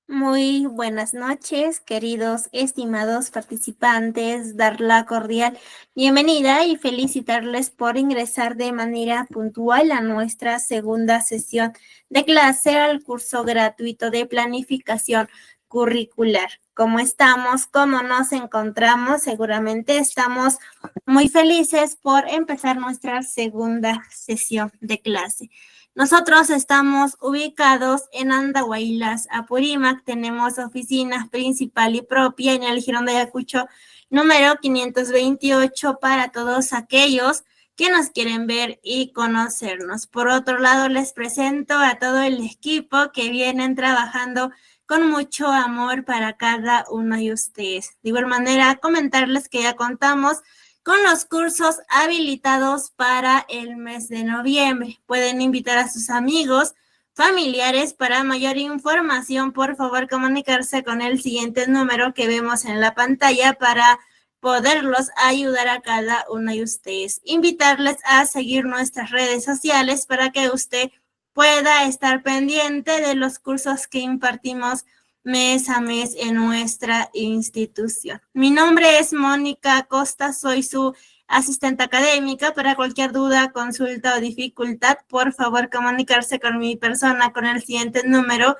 Muy buenas noches, queridos, estimados participantes, dar la cordial bienvenida y felicitarles por ingresar de manera puntual a nuestra segunda sesión de clase al curso gratuito de planificación curricular. ¿Cómo estamos? ¿Cómo nos encontramos? Seguramente estamos muy felices por empezar nuestra segunda sesión de clase. Nosotros estamos ubicados en Andahuaylas, Apurímac. Tenemos oficina principal y propia en el Jirón de Ayacucho, número 528, para todos aquellos que nos quieren ver y conocernos. Por otro lado, les presento a todo el equipo que vienen trabajando con mucho amor para cada uno de ustedes. De igual manera, comentarles que ya contamos con los cursos habilitados para el mes de noviembre. Pueden invitar a sus amigos, familiares. Para mayor información, por favor, comunicarse con el siguiente número que vemos en la pantalla para poderlos ayudar a cada uno de ustedes. Invitarles a seguir nuestras redes sociales para que usted pueda estar pendiente de los cursos que impartimos mes a mes en nuestra institución. Mi nombre es Mónica Costa, soy su asistente académica. Para cualquier duda, consulta o dificultad, por favor comunicarse con mi persona con el siguiente número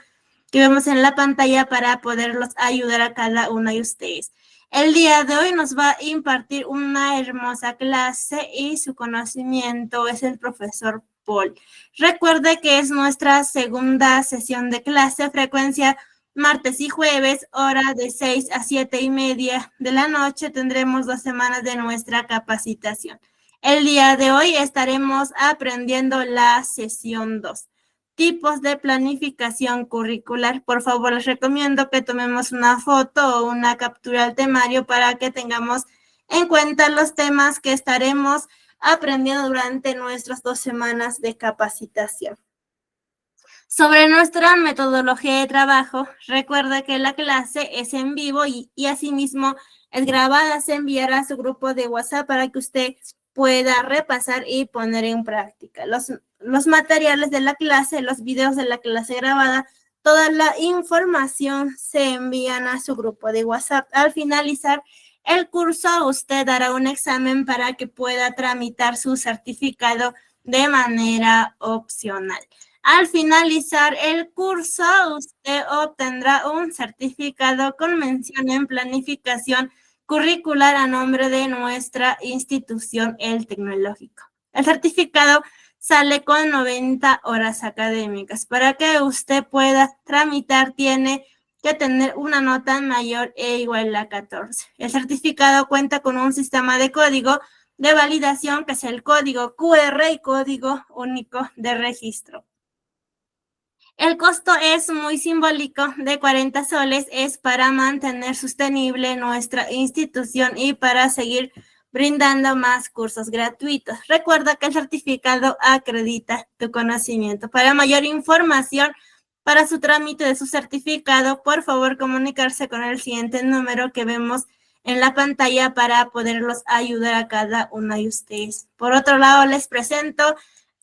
que vemos en la pantalla para poderlos ayudar a cada uno de ustedes. El día de hoy nos va a impartir una hermosa clase y su conocimiento es el profesor Paul. Recuerde que es nuestra segunda sesión de clase, frecuencia martes y jueves, hora de 6 a 7:30 de la noche. Tendremos 2 semanas de nuestra capacitación. El día de hoy estaremos aprendiendo la sesión 2. Tipos de planificación curricular. Por favor, les recomiendo que tomemos una foto o una captura al temario para que tengamos en cuenta los temas que estaremos aprendiendo durante nuestras 2 semanas de capacitación. Sobre nuestra metodología de trabajo, recuerda que la clase es en vivo y asimismo es grabada. Se enviará a su grupo de WhatsApp para que usted pueda repasar y poner en práctica. Los materiales de la clase, los videos de la clase grabada, toda la información se envían a su grupo de WhatsApp. Al finalizar el curso, usted dará un examen para que pueda tramitar su certificado de manera opcional. Al finalizar el curso, usted obtendrá un certificado con mención en planificación curricular a nombre de nuestra institución, el Tecnológico. El certificado sale con 90 horas académicas. Para que usted pueda tramitar, tiene que tener una nota mayor e igual a 14. El certificado cuenta con un sistema de código de validación, que es el código QR y código único de registro. El costo es muy simbólico, de 40 soles, es para mantener sostenible nuestra institución y para seguir brindando más cursos gratuitos. Recuerda que el certificado acredita tu conocimiento. Para mayor información, para su trámite de su certificado, por favor comunicarse con el siguiente número que vemos en la pantalla para poderlos ayudar a cada uno de ustedes. Por otro lado, les presento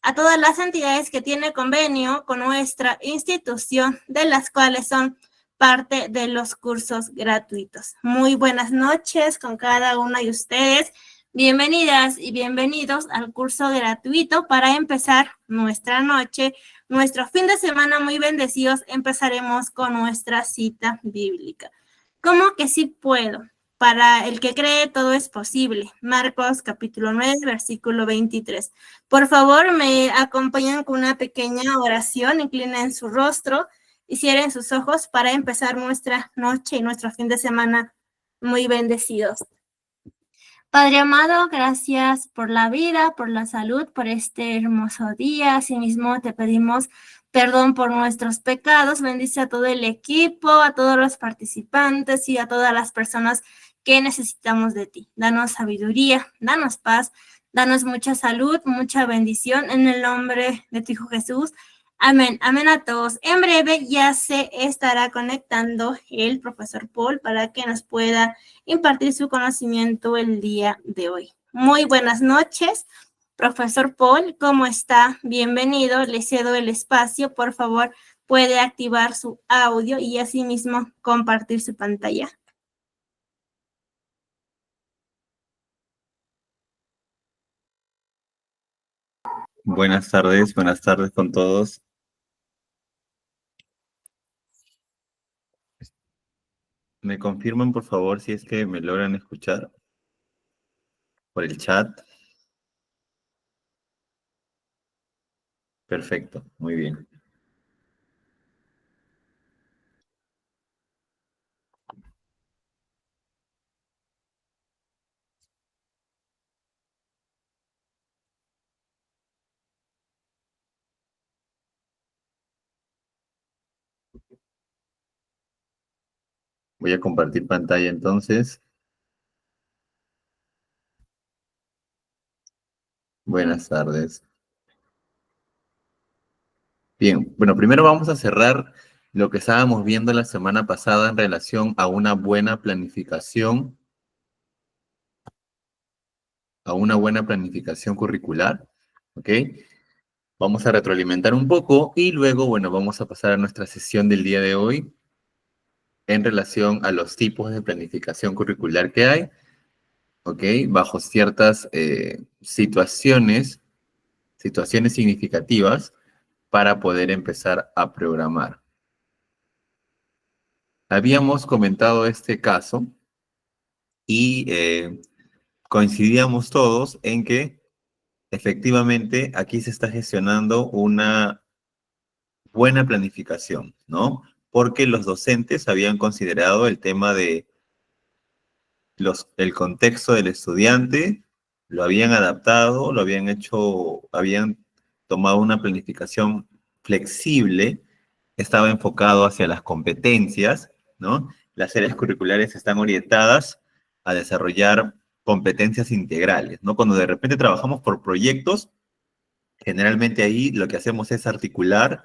a todas las entidades que tienen convenio con nuestra institución, de las cuales son parte de los cursos gratuitos. Muy buenas noches con cada una de ustedes. Bienvenidas y bienvenidos al curso gratuito. Para empezar nuestra noche, nuestro fin de semana muy bendecidos, empezaremos con nuestra cita bíblica. ¿Cómo que sí puedo? Para el que cree, todo es posible. Marcos capítulo 9, versículo 23. Por favor, me acompañan con una pequeña oración. Inclinen su rostro y cierren sus ojos para empezar nuestra noche y nuestro fin de semana muy bendecidos. Padre amado, gracias por la vida, por la salud, por este hermoso día. Asimismo, te pedimos perdón por nuestros pecados. Bendice a todo el equipo, a todos los participantes y a todas las personas que necesitamos de ti. Danos sabiduría, danos paz, danos mucha salud, mucha bendición en el nombre de tu Hijo Jesús. Amén, amén a todos. En breve ya se estará conectando el profesor Paul para que nos pueda impartir su conocimiento el día de hoy. Muy buenas noches, profesor Paul, ¿cómo está? Bienvenido, le cedo el espacio, por favor, puede activar su audio y asimismo compartir su pantalla. Buenas tardes con todos. ¿Me confirman, por favor, si es que me logran escuchar por el chat? Perfecto, muy bien. Voy a compartir pantalla entonces. Buenas tardes. Bien, bueno, primero vamos a cerrar lo que estábamos viendo la semana pasada en relación a una buena planificación, curricular, ¿ok? Vamos a retroalimentar un poco y luego, bueno, vamos a pasar a nuestra sesión del día de hoy en relación a los tipos de planificación curricular que hay, ¿ok? Bajo ciertas situaciones significativas para poder empezar a programar. Habíamos comentado este caso y coincidíamos todos en que efectivamente aquí se está gestionando una buena planificación, ¿no? Porque los docentes habían considerado el tema de el contexto del estudiante, lo habían adaptado, lo habían hecho, habían tomado una planificación flexible, estaba enfocado hacia las competencias, ¿no? Las áreas curriculares están orientadas a desarrollar competencias integrales, ¿no? Cuando de repente trabajamos por proyectos, generalmente ahí lo que hacemos es articular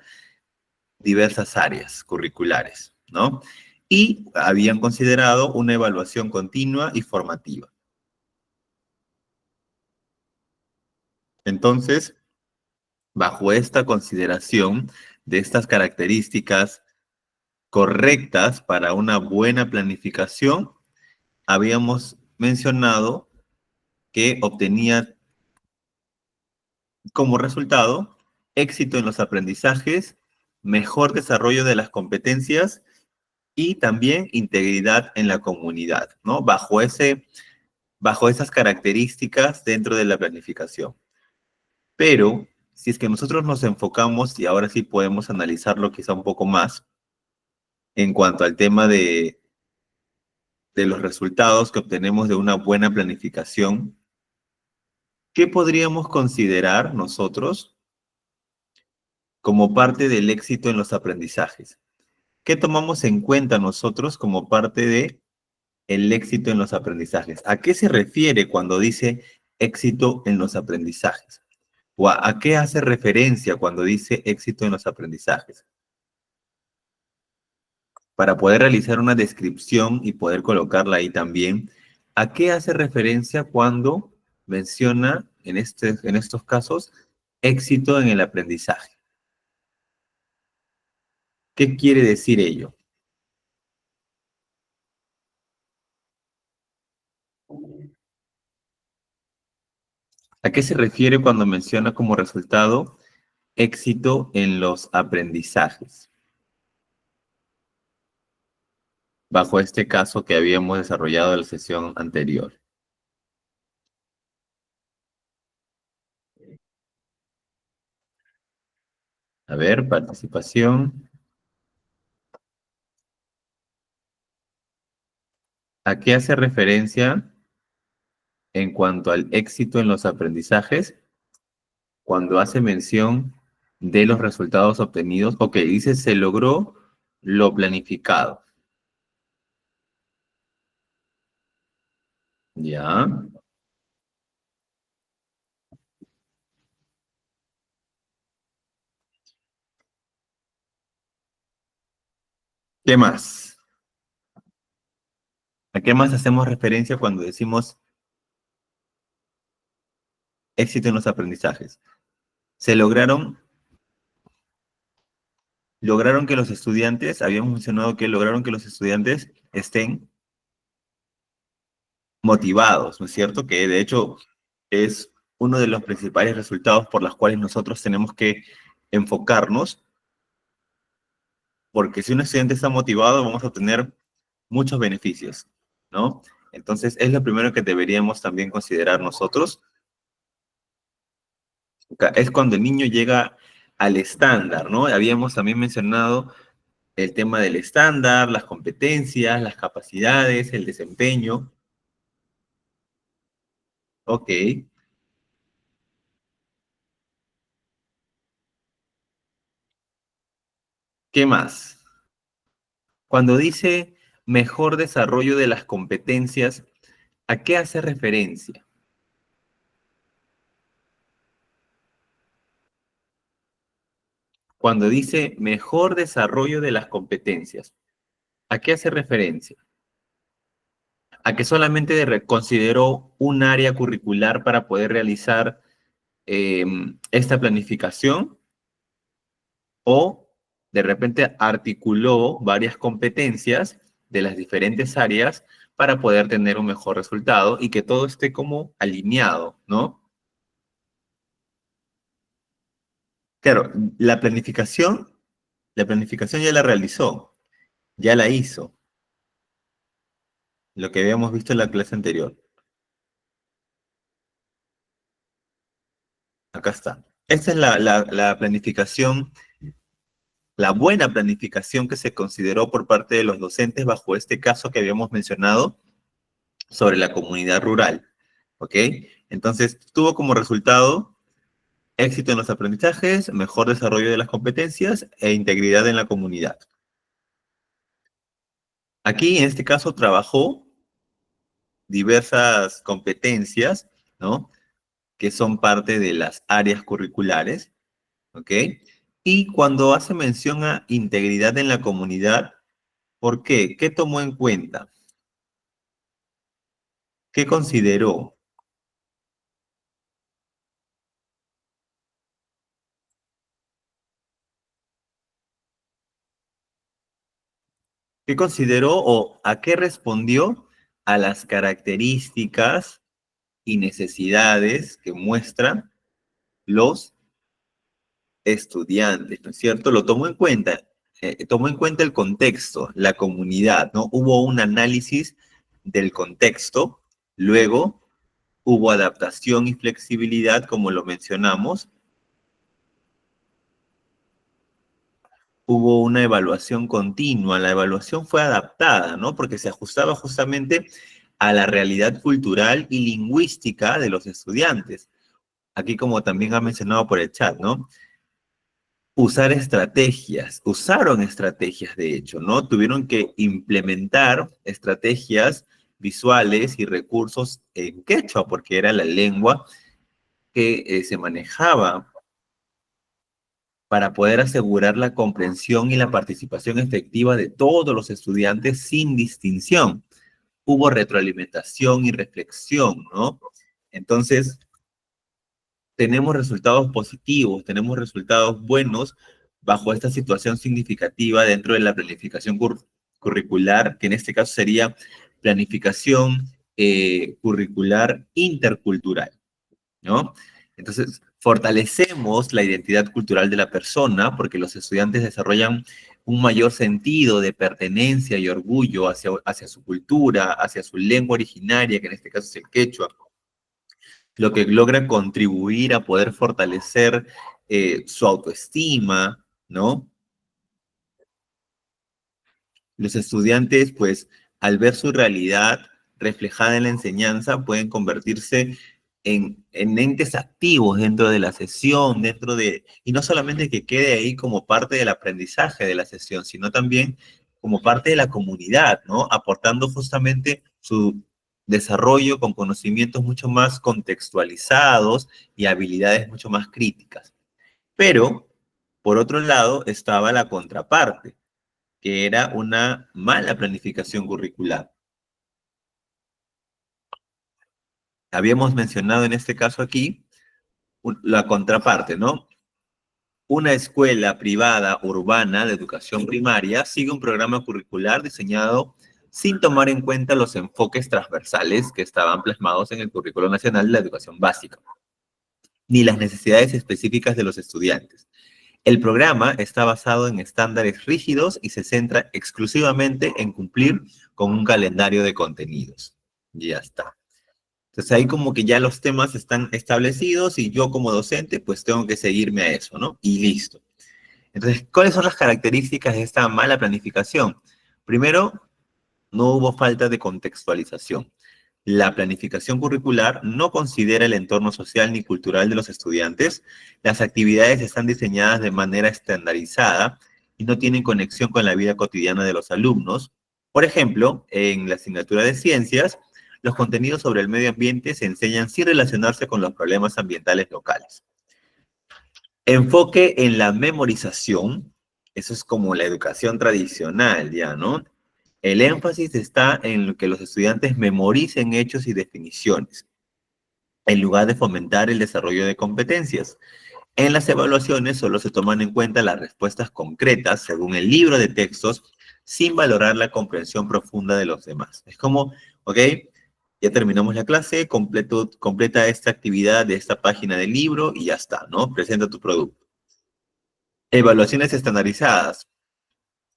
diversas áreas curriculares, ¿no? Y habían considerado una evaluación continua y formativa. Entonces, bajo esta consideración de estas características correctas para una buena planificación, habíamos mencionado que obtenía como resultado éxito en los aprendizajes, mejor desarrollo de las competencias y también integridad en la comunidad, ¿no? Bajo esas características dentro de la planificación. Pero si es que nosotros nos enfocamos, y ahora sí podemos analizarlo quizá un poco más, en cuanto al tema de los resultados que obtenemos de una buena planificación, ¿qué podríamos considerar nosotros como parte del éxito en los aprendizajes? ¿Qué tomamos en cuenta nosotros como parte de el éxito en los aprendizajes? ¿A qué se refiere cuando dice éxito en los aprendizajes? ¿O a qué hace referencia cuando dice éxito en los aprendizajes? Para poder realizar una descripción y poder colocarla ahí también, ¿a qué hace referencia cuando menciona en estos casos éxito en el aprendizaje? ¿Qué quiere decir ello? ¿A qué se refiere cuando menciona como resultado éxito en los aprendizajes? Bajo este caso que habíamos desarrollado en la sesión anterior. A ver, participación. ¿A qué hace referencia en cuanto al éxito en los aprendizajes cuando hace mención de los resultados obtenidos? Ok, dice se logró lo planificado. Ya. ¿Qué más? ¿A qué más hacemos referencia cuando decimos éxito en los aprendizajes? Se lograron lograron que los estudiantes, habíamos mencionado que lograron que los estudiantes estén motivados, ¿no es cierto? Que de hecho es uno de los principales resultados por los cuales nosotros tenemos que enfocarnos, porque si un estudiante está motivado vamos a tener muchos beneficios, ¿no? Entonces es lo primero que deberíamos también considerar nosotros. Es cuando el niño llega al estándar, ¿no? Habíamos también mencionado el tema del estándar, las competencias, las capacidades, el desempeño. Ok, ¿qué más? Cuando dice mejor desarrollo de las competencias, ¿a qué hace referencia? Cuando dice mejor desarrollo de las competencias, ¿a qué hace referencia? ¿A que solamente consideró un área curricular para poder realizar esta planificación? ¿O de repente articuló varias competencias de las diferentes áreas para poder tener un mejor resultado y que todo esté como alineado, ¿no? Claro, la planificación ya la realizó, ya la hizo, lo que habíamos visto en la clase anterior. Acá está. Esta es la planificación, la buena planificación que se consideró por parte de los docentes bajo este caso que habíamos mencionado sobre la comunidad rural. ¿Ok? Entonces, tuvo como resultado éxito en los aprendizajes, mejor desarrollo de las competencias e integridad en la comunidad. Aquí, en este caso, trabajó diversas competencias, ¿no? Que son parte de las áreas curriculares, ¿ok? Y cuando hace mención a integridad en la comunidad, ¿por qué? ¿Qué tomó en cuenta? ¿Qué consideró? ¿Qué consideró o a qué respondió a las características y necesidades que muestran los estudiantes, ¿no es cierto? Lo tomó en cuenta el contexto, la comunidad, ¿no? Hubo un análisis del contexto, luego hubo adaptación y flexibilidad, como lo mencionamos, hubo una evaluación continua, la evaluación fue adaptada, ¿no? Porque se ajustaba justamente a la realidad cultural y lingüística de los estudiantes. Aquí como también ha mencionado por el chat, ¿no? Usar estrategias, usaron estrategias de hecho, ¿no? Tuvieron que implementar estrategias visuales y recursos en quechua, porque era la lengua que se manejaba para poder asegurar la comprensión y la participación efectiva de todos los estudiantes sin distinción. Hubo retroalimentación y reflexión, ¿no? Entonces, tenemos resultados positivos, tenemos resultados buenos bajo esta situación significativa dentro de la planificación curricular, que en este caso sería planificación curricular intercultural, ¿no? Entonces, fortalecemos la identidad cultural de la persona porque los estudiantes desarrollan un mayor sentido de pertenencia y orgullo hacia su cultura, hacia su lengua originaria, que en este caso es el quechua, lo que logra contribuir a poder fortalecer su autoestima, ¿no? Los estudiantes, pues, al ver su realidad reflejada en la enseñanza, pueden convertirse en entes activos dentro de la sesión, y no solamente que quede ahí como parte del aprendizaje de la sesión, sino también como parte de la comunidad, ¿no? Aportando justamente su desarrollo con conocimientos mucho más contextualizados y habilidades mucho más críticas. Pero, por otro lado, estaba la contraparte que era una mala planificación curricular. Habíamos mencionado en este caso aquí la contraparte, ¿no? Una escuela privada urbana de educación primaria sigue un programa curricular diseñado sin tomar en cuenta los enfoques transversales que estaban plasmados en el Currículo Nacional de la Educación Básica, ni las necesidades específicas de los estudiantes. El programa está basado en estándares rígidos y se centra exclusivamente en cumplir con un calendario de contenidos. Y ya está. Entonces ahí como que ya los temas están establecidos y yo como docente pues tengo que seguirme a eso, ¿no? Y listo. Entonces, ¿cuáles son las características de esta mala planificación? Primero, no hubo falta de contextualización. La planificación curricular no considera el entorno social ni cultural de los estudiantes. Las actividades están diseñadas de manera estandarizada y no tienen conexión con la vida cotidiana de los alumnos. Por ejemplo, en la asignatura de ciencias, los contenidos sobre el medio ambiente se enseñan sin relacionarse con los problemas ambientales locales. Enfoque en la memorización, eso es como la educación tradicional, ya, ¿no? El énfasis está en lo que los estudiantes memoricen hechos y definiciones, en lugar de fomentar el desarrollo de competencias. En las evaluaciones solo se toman en cuenta las respuestas concretas según el libro de textos, sin valorar la comprensión profunda de los demás. Es como, ok, ya terminamos la clase, completa esta actividad de esta página del libro y ya está, ¿no? Presenta tu producto. Evaluaciones estandarizadas.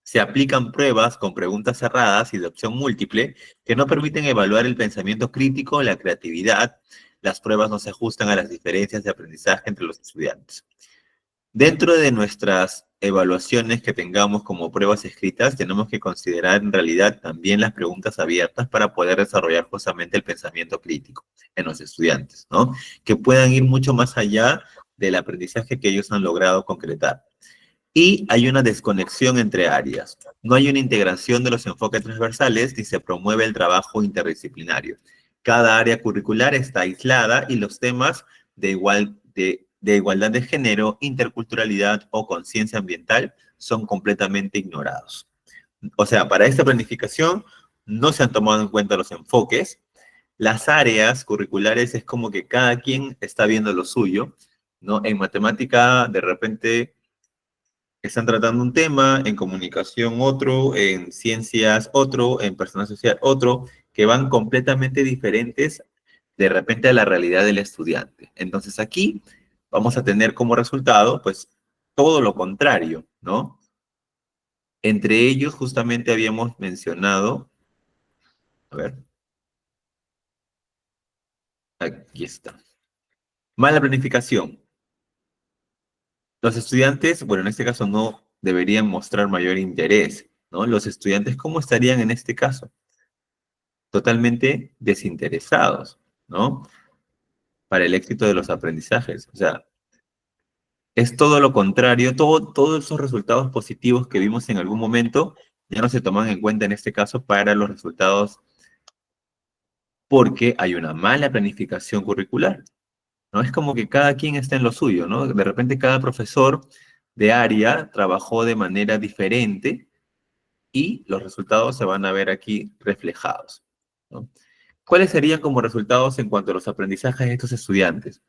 Se aplican pruebas con preguntas cerradas y de opción múltiple que no permiten evaluar el pensamiento crítico, la creatividad. Las pruebas no se ajustan a las diferencias de aprendizaje entre los estudiantes. Dentro de nuestras evaluaciones que tengamos como pruebas escritas, tenemos que considerar en realidad también las preguntas abiertas para poder desarrollar justamente el pensamiento crítico en los estudiantes, ¿no? Que puedan ir mucho más allá del aprendizaje que ellos han logrado concretar. Y hay una desconexión entre áreas. No hay una integración de los enfoques transversales ni se promueve el trabajo interdisciplinario. Cada área curricular está aislada y los temas de igualdad de género, interculturalidad o conciencia ambiental son completamente ignorados. O sea, para esta planificación no se han tomado en cuenta los enfoques. Las áreas curriculares es como que cada quien está viendo lo suyo, ¿no? En matemática, de repente están tratando un tema, en comunicación otro, en ciencias otro, en personal social otro, que van completamente diferentes de repente a la realidad del estudiante. Entonces aquí vamos a tener como resultado, pues, todo lo contrario, ¿no? Entre ellos justamente habíamos mencionado, a ver, aquí está. Mala planificación. Los estudiantes, bueno, en este caso no deberían mostrar mayor interés, ¿no? Los estudiantes, ¿cómo estarían en este caso? Totalmente desinteresados, ¿no? Para el éxito de los aprendizajes. O sea, es todo lo contrario, todos esos resultados positivos que vimos en algún momento ya no se toman en cuenta en este caso para los resultados porque hay una mala planificación curricular, ¿no? Es como que cada quien está en lo suyo, ¿no? De repente cada profesor de área trabajó de manera diferente y los resultados se van a ver aquí reflejados, ¿no? ¿Cuáles serían como resultados en cuanto a los aprendizajes de estos estudiantes?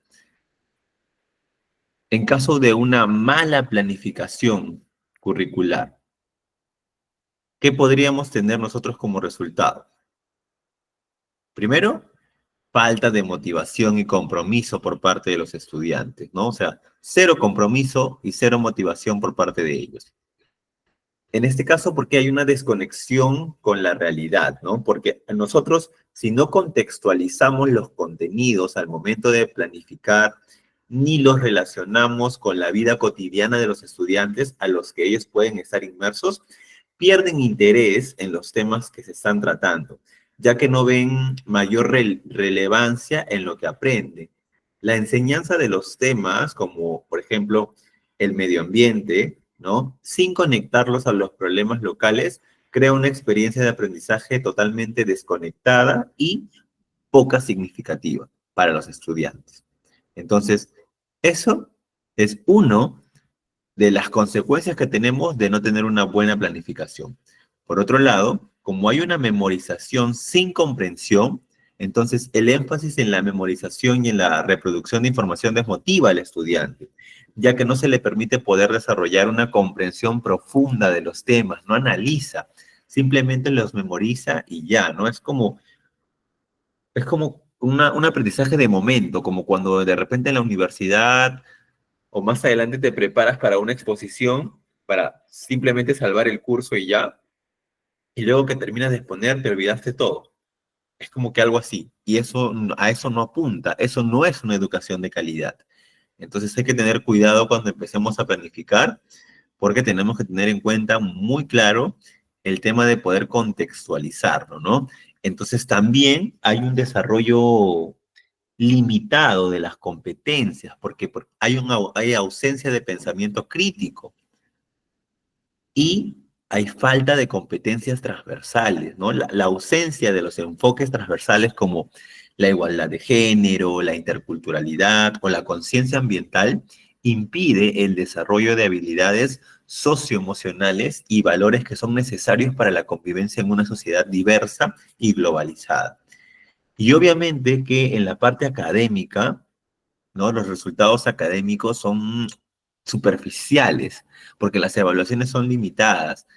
En caso de una mala planificación curricular, ¿qué podríamos tener nosotros como resultado? Primero, falta de motivación y compromiso por parte de los estudiantes, ¿no? O sea, cero compromiso y cero motivación por parte de ellos. En este caso, porque hay una desconexión con la realidad, ¿no? Porque nosotros, si no contextualizamos los contenidos al momento de planificar, ni los relacionamos con la vida cotidiana de los estudiantes a los que ellos pueden estar inmersos, pierden interés en los temas que se están tratando, ya que no ven mayor relevancia en lo que aprenden. La enseñanza de los temas, como por ejemplo el medio ambiente, ¿no? Sin conectarlos a los problemas locales, crea una experiencia de aprendizaje totalmente desconectada y poca significativa para los estudiantes. Entonces, eso es uno de las consecuencias que tenemos de no tener una buena planificación. Por otro lado, como hay una memorización sin comprensión, Entonces, el énfasis en la memorización y en la reproducción de información desmotiva al estudiante, ya que no se le permite poder desarrollar una comprensión profunda de los temas, no analiza, simplemente los memoriza y ya, ¿no? Es como un aprendizaje de momento, como cuando de repente en la universidad o más adelante te preparas para una exposición para simplemente salvar el curso y ya, y luego que terminas de exponer te olvidaste todo. Es como que algo así, y eso a eso no apunta, eso no es una educación de calidad. Entonces hay que tener cuidado cuando empecemos a planificar, porque tenemos que tener en cuenta muy claro el tema de poder contextualizarlo, ¿no? Entonces también hay un desarrollo limitado de las competencias, porque hay ausencia de pensamiento crítico y hay falta de competencias transversales, ¿no? La ausencia de los enfoques transversales como la igualdad de género, la interculturalidad o la conciencia ambiental impide el desarrollo de habilidades socioemocionales y valores que son necesarios para la convivencia en una sociedad diversa y globalizada. Y obviamente que en la parte académica, ¿no? Los resultados académicos son superficiales, porque las evaluaciones son limitadas.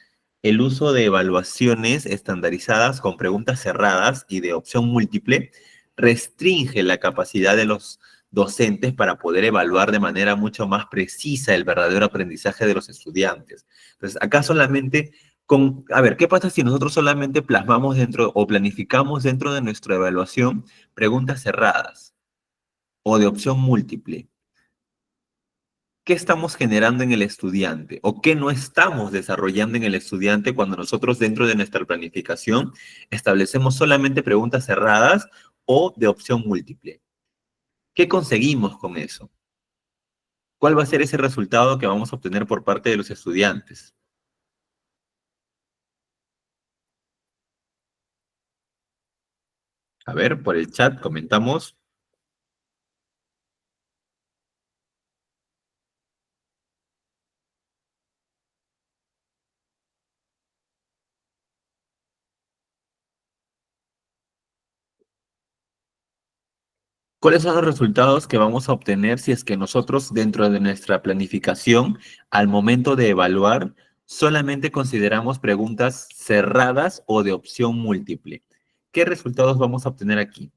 El uso de evaluaciones estandarizadas con preguntas cerradas y de opción múltiple restringe la capacidad de los docentes para poder evaluar de manera mucho más precisa el verdadero aprendizaje de los estudiantes. Entonces, acá solamente a ver, ¿qué pasa si nosotros solamente plasmamos dentro o planificamos dentro de nuestra evaluación preguntas cerradas o de opción múltiple? ¿Qué estamos generando en el estudiante o qué no estamos desarrollando en el estudiante cuando nosotros dentro de nuestra planificación establecemos solamente preguntas cerradas o de opción múltiple? ¿Qué conseguimos con eso? ¿Cuál va a ser ese resultado que vamos a obtener por parte de los estudiantes? A ver, por el chat comentamos. ¿Cuáles son los resultados que vamos a obtener si es que nosotros dentro de nuestra planificación, al momento de evaluar, solamente consideramos preguntas cerradas o de opción múltiple? ¿Qué resultados vamos a obtener aquí?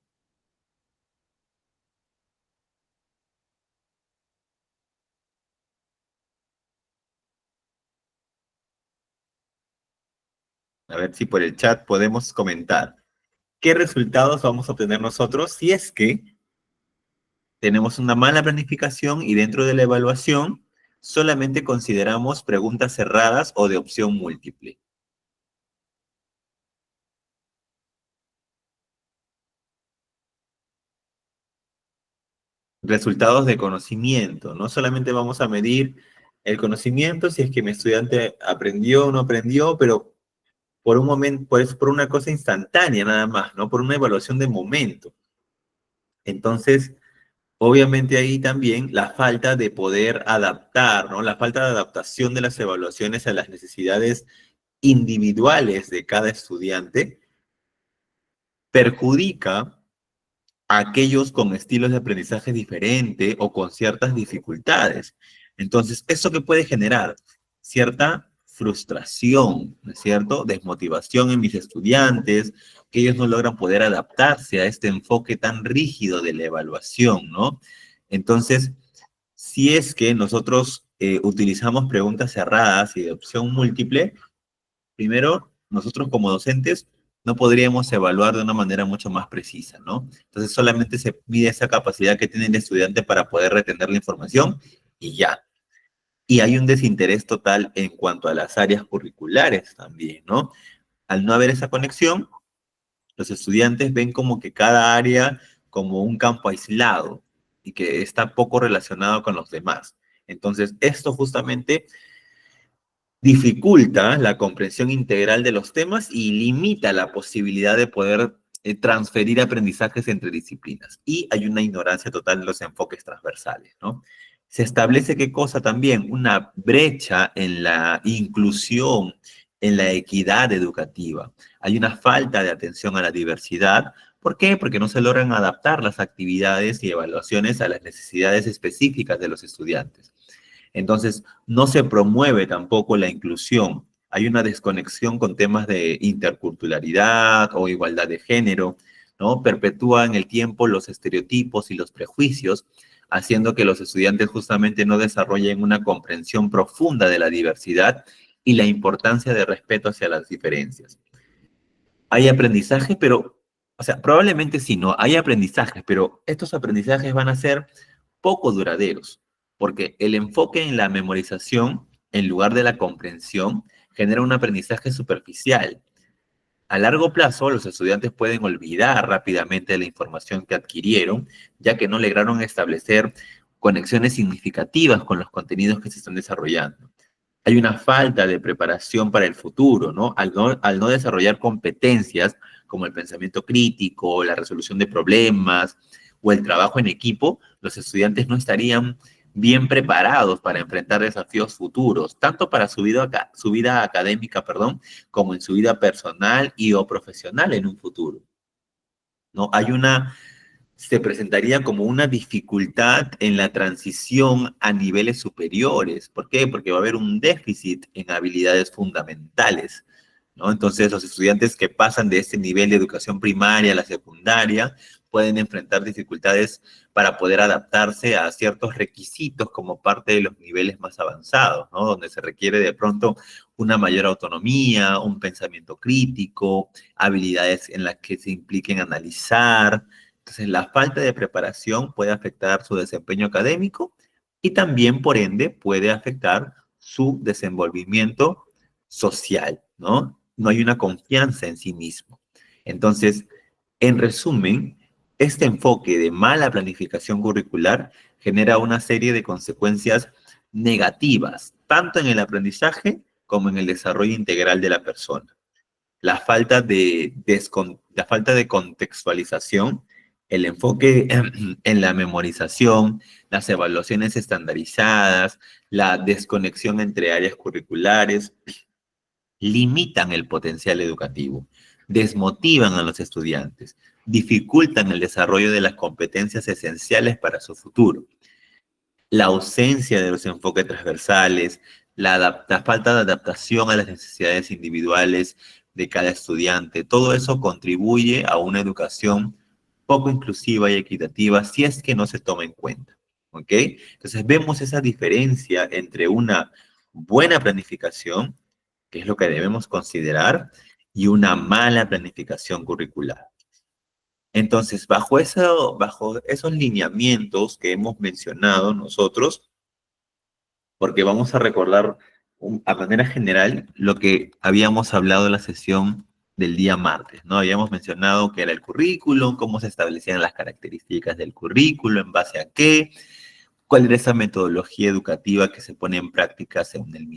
A ver si por el chat podemos comentar. ¿Qué resultados vamos a obtener nosotros si es que tenemos una mala planificación y dentro de la evaluación solamente consideramos preguntas cerradas o de opción múltiple? Resultados de conocimiento. No solamente vamos a medir el conocimiento, si es que mi estudiante aprendió o no aprendió, pero por un momento, pues por una cosa instantánea nada más, ¿no? Por una evaluación de momento. Entonces, obviamente ahí también la falta de poder adaptar, ¿no? La falta de adaptación de las evaluaciones a las necesidades individuales de cada estudiante perjudica aquellos con estilos de aprendizaje diferente o con ciertas dificultades. Entonces, ¿eso qué puede generar? Cierta frustración, ¿no es cierto? Desmotivación en mis estudiantes, que ellos no logran poder adaptarse a este enfoque tan rígido de la evaluación, ¿no? Entonces, si es que nosotros utilizamos preguntas cerradas y de opción múltiple, primero, nosotros como docentes no podríamos evaluar de una manera mucho más precisa, ¿no? Entonces solamente se mide esa capacidad que tiene el estudiante para poder retener la información y ya. Y hay un desinterés total en cuanto a las áreas curriculares también, ¿no? Al no haber esa conexión, los estudiantes ven como que cada área como un campo aislado y que está poco relacionado con los demás. Entonces, esto justamente dificulta la comprensión integral de los temas y limita la posibilidad de poder transferir aprendizajes entre disciplinas. Y hay una ignorancia total de los enfoques transversales, ¿no? Se establece qué cosa también, una brecha en la inclusión, en la equidad educativa. Hay una falta de atención a la diversidad ¿Por qué? Porque no se logran adaptar las actividades y evaluaciones a las necesidades específicas de los estudiantes. Entonces, no se promueve tampoco la inclusión. Hay una desconexión con temas de interculturalidad o igualdad de género, ¿no? Perpetúa en el tiempo los estereotipos y los prejuicios, haciendo que los estudiantes justamente no desarrollen una comprensión profunda de la diversidad y la importancia de respeto hacia las diferencias. Hay aprendizaje, pero, o sea, probablemente sí, ¿no? Hay aprendizajes, pero estos aprendizajes van a ser poco duraderos, porque el enfoque en la memorización, en lugar de la comprensión, genera un aprendizaje superficial. A largo plazo, los estudiantes pueden olvidar rápidamente la información que adquirieron, ya que no lograron establecer conexiones significativas con los contenidos que se están desarrollando. Hay una falta de preparación para el futuro, ¿no? Al no desarrollar competencias como el pensamiento crítico, la resolución de problemas o el trabajo en equipo, los estudiantes no estarían bien preparados para enfrentar desafíos futuros, tanto para su vida académica, perdón, como en su vida personal y o profesional en un futuro, ¿no? Se presentaría como una dificultad en la transición a niveles superiores. ¿Por qué? Porque va a haber un déficit en habilidades fundamentales, ¿no? Entonces, los estudiantes que pasan de este nivel de educación primaria a la secundaria pueden enfrentar dificultades para poder adaptarse a ciertos requisitos como parte de los niveles más avanzados, ¿no? Donde se requiere de pronto una mayor autonomía, un pensamiento crítico, habilidades en las que se impliquen analizar. Entonces, la falta de preparación puede afectar su desempeño académico y también, por ende, puede afectar su desenvolvimiento social, ¿no? No hay una confianza en sí mismo. Entonces, en resumen, este enfoque de mala planificación curricular genera una serie de consecuencias negativas, tanto en el aprendizaje como en el desarrollo integral de la persona. La falta de contextualización, el enfoque en la memorización, las evaluaciones estandarizadas, la desconexión entre áreas curriculares, limitan el potencial educativo, desmotivan a los estudiantes, dificultan el desarrollo de las competencias esenciales para su futuro. La ausencia de los enfoques transversales, la falta de adaptación a las necesidades individuales de cada estudiante, todo eso contribuye a una educación poco inclusiva y equitativa si es que no se toma en cuenta. ¿Ok? Entonces vemos esa diferencia entre una buena planificación, que es lo que debemos considerar, y una mala planificación curricular. Entonces, bajo esos lineamientos que hemos mencionado nosotros, porque vamos a recordar a manera general lo que habíamos hablado en la sesión del día martes, ¿no? Habíamos mencionado que era el currículum, cómo se establecían las características del currículo, en base a qué, cuál era esa metodología educativa que se pone en práctica según el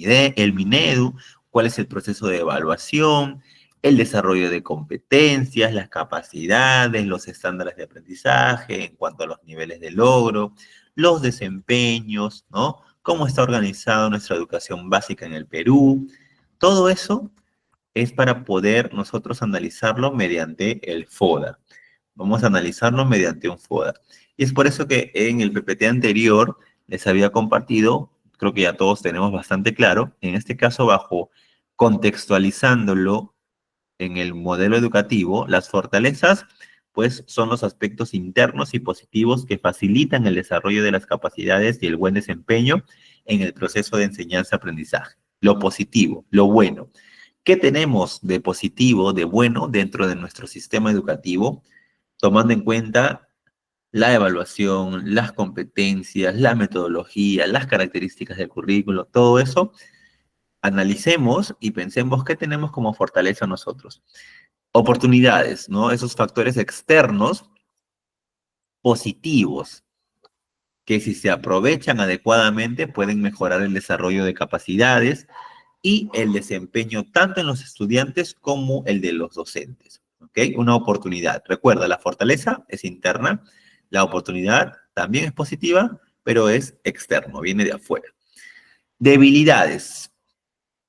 Minedu, cuál es el proceso de evaluación, el desarrollo de competencias, las capacidades, los estándares de aprendizaje en cuanto a los niveles de logro, los desempeños, ¿no? Cómo está organizada nuestra educación básica en el Perú. Todo eso es para poder nosotros analizarlo mediante el FODA. Vamos a analizarlo mediante un FODA. Y es por eso que en el PPT anterior les había compartido, creo que ya todos tenemos bastante claro, en este caso bajo contextualizándolo en el modelo educativo, las fortalezas pues son los aspectos internos y positivos que facilitan el desarrollo de las capacidades y el buen desempeño en el proceso de enseñanza-aprendizaje. Lo positivo, lo bueno. ¿Qué tenemos de positivo, de bueno dentro de nuestro sistema educativo? Tomando en cuenta la evaluación, las competencias, la metodología, las características del currículo, todo eso, analicemos y pensemos qué tenemos como fortaleza nosotros. Oportunidades, ¿no? Esos factores externos positivos que si se aprovechan adecuadamente pueden mejorar el desarrollo de capacidades y el desempeño tanto en los estudiantes como el de los docentes. ¿Ok? Una oportunidad. Recuerda, la fortaleza es interna, la oportunidad también es positiva, pero es externo, viene de afuera. Debilidades.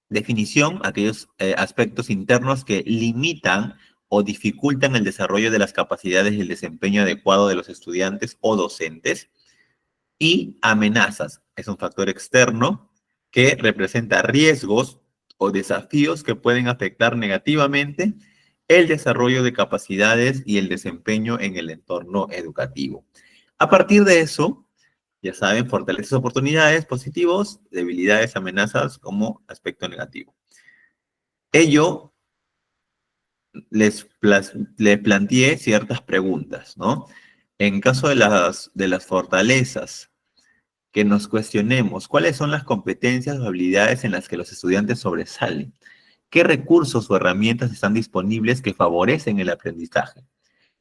Definición, aquellos aspectos internos que limitan o dificultan el desarrollo de las capacidades y el desempeño adecuado de los estudiantes o docentes. Y amenazas, es un factor externo que representa riesgos o desafíos que pueden afectar negativamente el desarrollo de capacidades y el desempeño en el entorno educativo. A partir de eso, ya saben, fortalezas, oportunidades, positivos, debilidades, amenazas como aspecto negativo. Ello les planteé ciertas preguntas, ¿no? En caso de las fortalezas, que nos cuestionemos cuáles son las competencias o habilidades en las que los estudiantes sobresalen. ¿Qué recursos o herramientas están disponibles que favorecen el aprendizaje?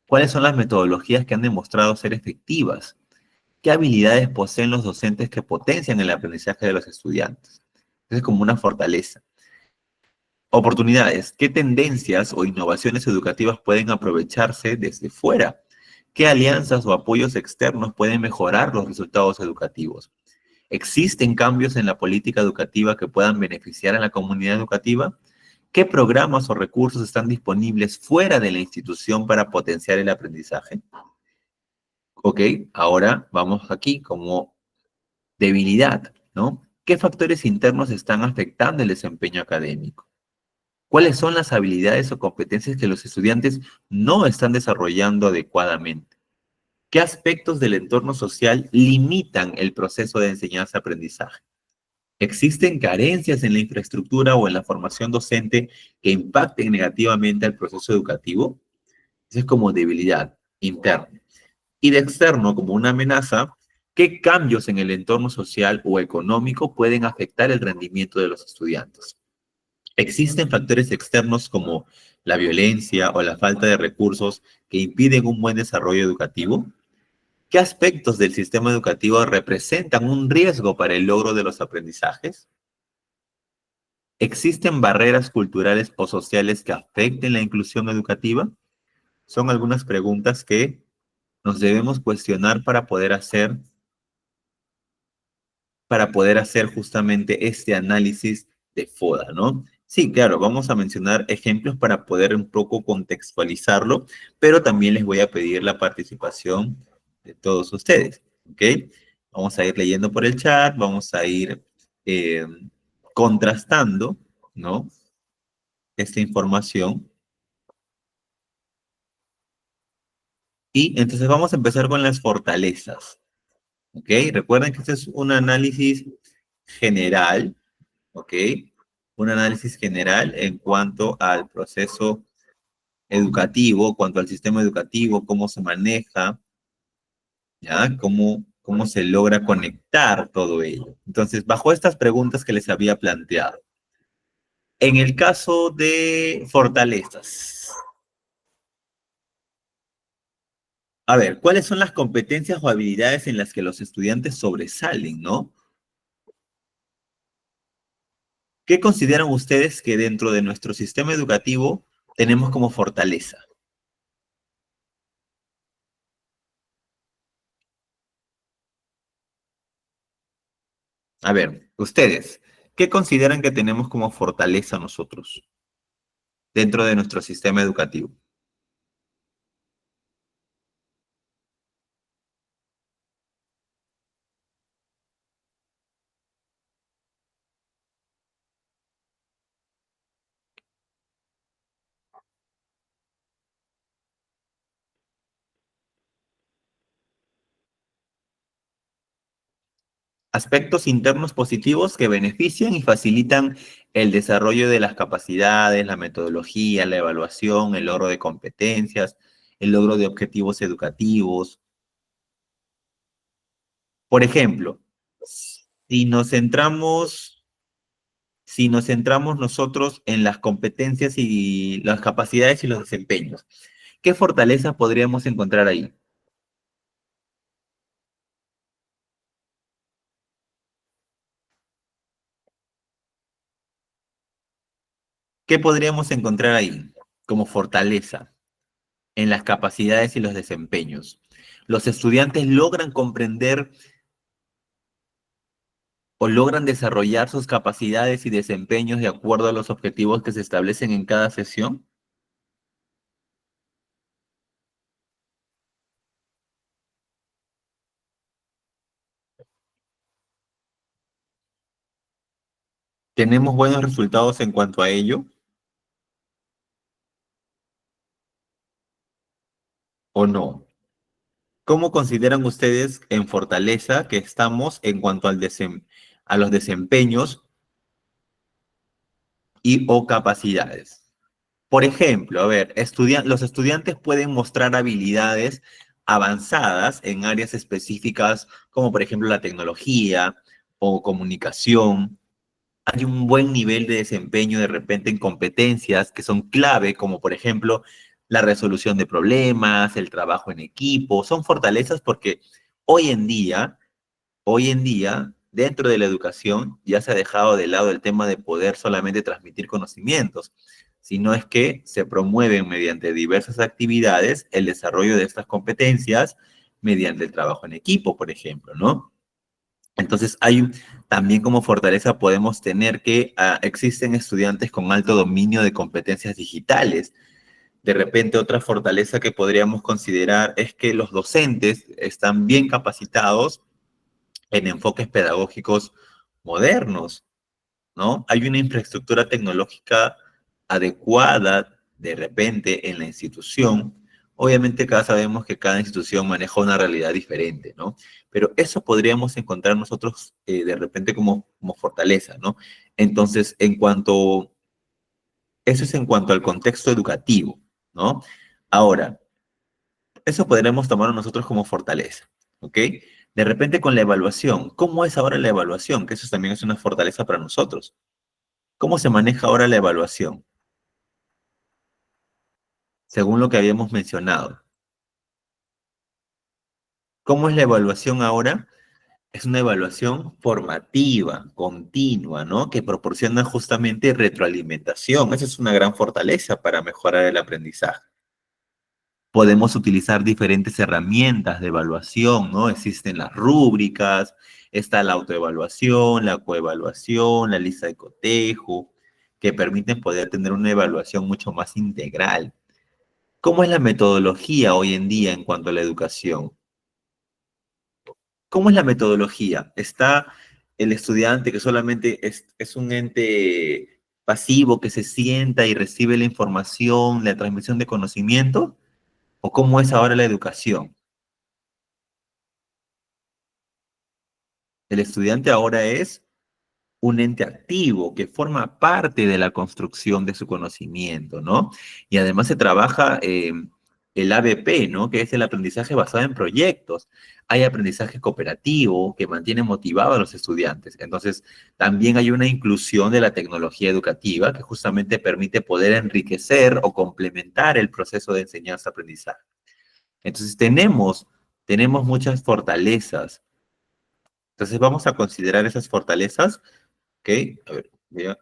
¿Cuáles son las metodologías que han demostrado ser efectivas? ¿Qué habilidades poseen los docentes que potencian el aprendizaje de los estudiantes? Eso es como una fortaleza. Oportunidades. ¿Qué tendencias o innovaciones educativas pueden aprovecharse desde fuera? ¿Qué alianzas o apoyos externos pueden mejorar los resultados educativos? ¿Existen cambios en la política educativa que puedan beneficiar a la comunidad educativa? ¿Qué programas o recursos están disponibles fuera de la institución para potenciar el aprendizaje? Ok, ahora vamos aquí como debilidad, ¿no? ¿Qué factores internos están afectando el desempeño académico? ¿Cuáles son las habilidades o competencias que los estudiantes no están desarrollando adecuadamente? ¿Qué aspectos del entorno social limitan el proceso de enseñanza-aprendizaje? ¿Existen carencias en la infraestructura o en la formación docente que impacten negativamente al proceso educativo? Eso es como debilidad interna. Y de externo, como una amenaza, ¿qué cambios en el entorno social o económico pueden afectar el rendimiento de los estudiantes? ¿Existen factores externos como la violencia o la falta de recursos que impiden un buen desarrollo educativo? ¿Qué aspectos del sistema educativo representan un riesgo para el logro de los aprendizajes? ¿Existen barreras culturales o sociales que afecten la inclusión educativa? Son algunas preguntas que nos debemos cuestionar para poder hacer justamente este análisis de FODA, ¿no? Sí, claro, vamos a mencionar ejemplos para poder un poco contextualizarlo, pero también les voy a pedir la participación de todos ustedes, ¿ok? Vamos a ir leyendo por el chat, vamos a ir eh, contrastando, ¿no? Esta información. Y entonces vamos a empezar con las fortalezas, ¿ok? Recuerden que este es un análisis general, ¿ok? Un análisis general en cuanto al proceso educativo, cuanto al sistema educativo, cómo se maneja, ¿ya? Cómo se logra conectar todo ello. Entonces, bajo estas preguntas que les había planteado. En el caso de fortalezas, a ver, ¿cuáles son las competencias o habilidades en las que los estudiantes sobresalen, no? ¿Qué consideran ustedes que dentro de nuestro sistema educativo tenemos como fortaleza? A ver, ustedes, ¿qué consideran que tenemos como fortaleza nosotros dentro de nuestro sistema educativo? Aspectos internos positivos que benefician y facilitan el desarrollo de las capacidades, la metodología, la evaluación, el logro de competencias, el logro de objetivos educativos. Por ejemplo, si nos centramos, si nos centramos nosotros en las competencias y las capacidades y los desempeños, ¿qué fortalezas podríamos encontrar ahí? ¿Qué podríamos encontrar ahí como fortaleza en las capacidades y los desempeños? Los estudiantes logran comprender o logran desarrollar sus capacidades y desempeños de acuerdo a los objetivos que se establecen en cada sesión. ¿Tenemos buenos resultados en cuanto a ello o no? ¿Cómo consideran ustedes en fortaleza que estamos en cuanto a los desempeños y o capacidades? Por ejemplo, a ver, los estudiantes pueden mostrar habilidades avanzadas en áreas específicas como por ejemplo la tecnología o comunicación. Hay un buen nivel de desempeño de repente en competencias que son clave, como por ejemplo la resolución de problemas, el trabajo en equipo. Son fortalezas porque hoy en día hoy en día, dentro de la educación, ya se ha dejado de lado el tema de poder solamente transmitir conocimientos, sino es que se promueven mediante diversas actividades el desarrollo de estas competencias mediante el trabajo en equipo, por ejemplo, ¿no? Entonces, también como fortaleza podemos tener que existen estudiantes con alto dominio de competencias digitales. De repente, otra fortaleza que podríamos considerar es que los docentes están bien capacitados en enfoques pedagógicos modernos, ¿no? Hay una infraestructura tecnológica adecuada de repente en la institución. Obviamente sabemos que cada institución maneja una realidad diferente, ¿no? Pero eso podríamos encontrar nosotros de repente como fortaleza, ¿no? Entonces, eso es en cuanto al contexto educativo, ¿no? Ahora, eso podremos tomarlo nosotros como fortaleza, ¿ok? De repente con la evaluación, ¿cómo es ahora la evaluación? Que eso también es una fortaleza para nosotros. ¿Cómo se maneja ahora la evaluación? Según lo que habíamos mencionado. ¿Cómo es la evaluación ahora? Es una evaluación formativa, continua, ¿no? Que proporciona justamente retroalimentación. Esa es una gran fortaleza para mejorar el aprendizaje. Podemos utilizar diferentes herramientas de evaluación, ¿no? Existen las rúbricas, está la autoevaluación, la coevaluación, la lista de cotejo, que permiten poder tener una evaluación mucho más integral. ¿Cómo es la metodología hoy en día en cuanto a la educación? ¿Cómo es la metodología? ¿Está el estudiante que solamente es un ente pasivo que se sienta y recibe la información, la transmisión de conocimiento? ¿O cómo es ahora la educación? El estudiante ahora es un ente activo que forma parte de la construcción de su conocimiento, ¿no? Y además se trabaja el ABP, ¿no? Que es el aprendizaje basado en proyectos. Hay aprendizaje cooperativo que mantiene motivado a los estudiantes. Entonces, también hay una inclusión de la tecnología educativa que justamente permite poder enriquecer o complementar el proceso de enseñanza-aprendizaje. Entonces, tenemos muchas fortalezas. Entonces, vamos a considerar esas fortalezas. Ok, a ver, voy a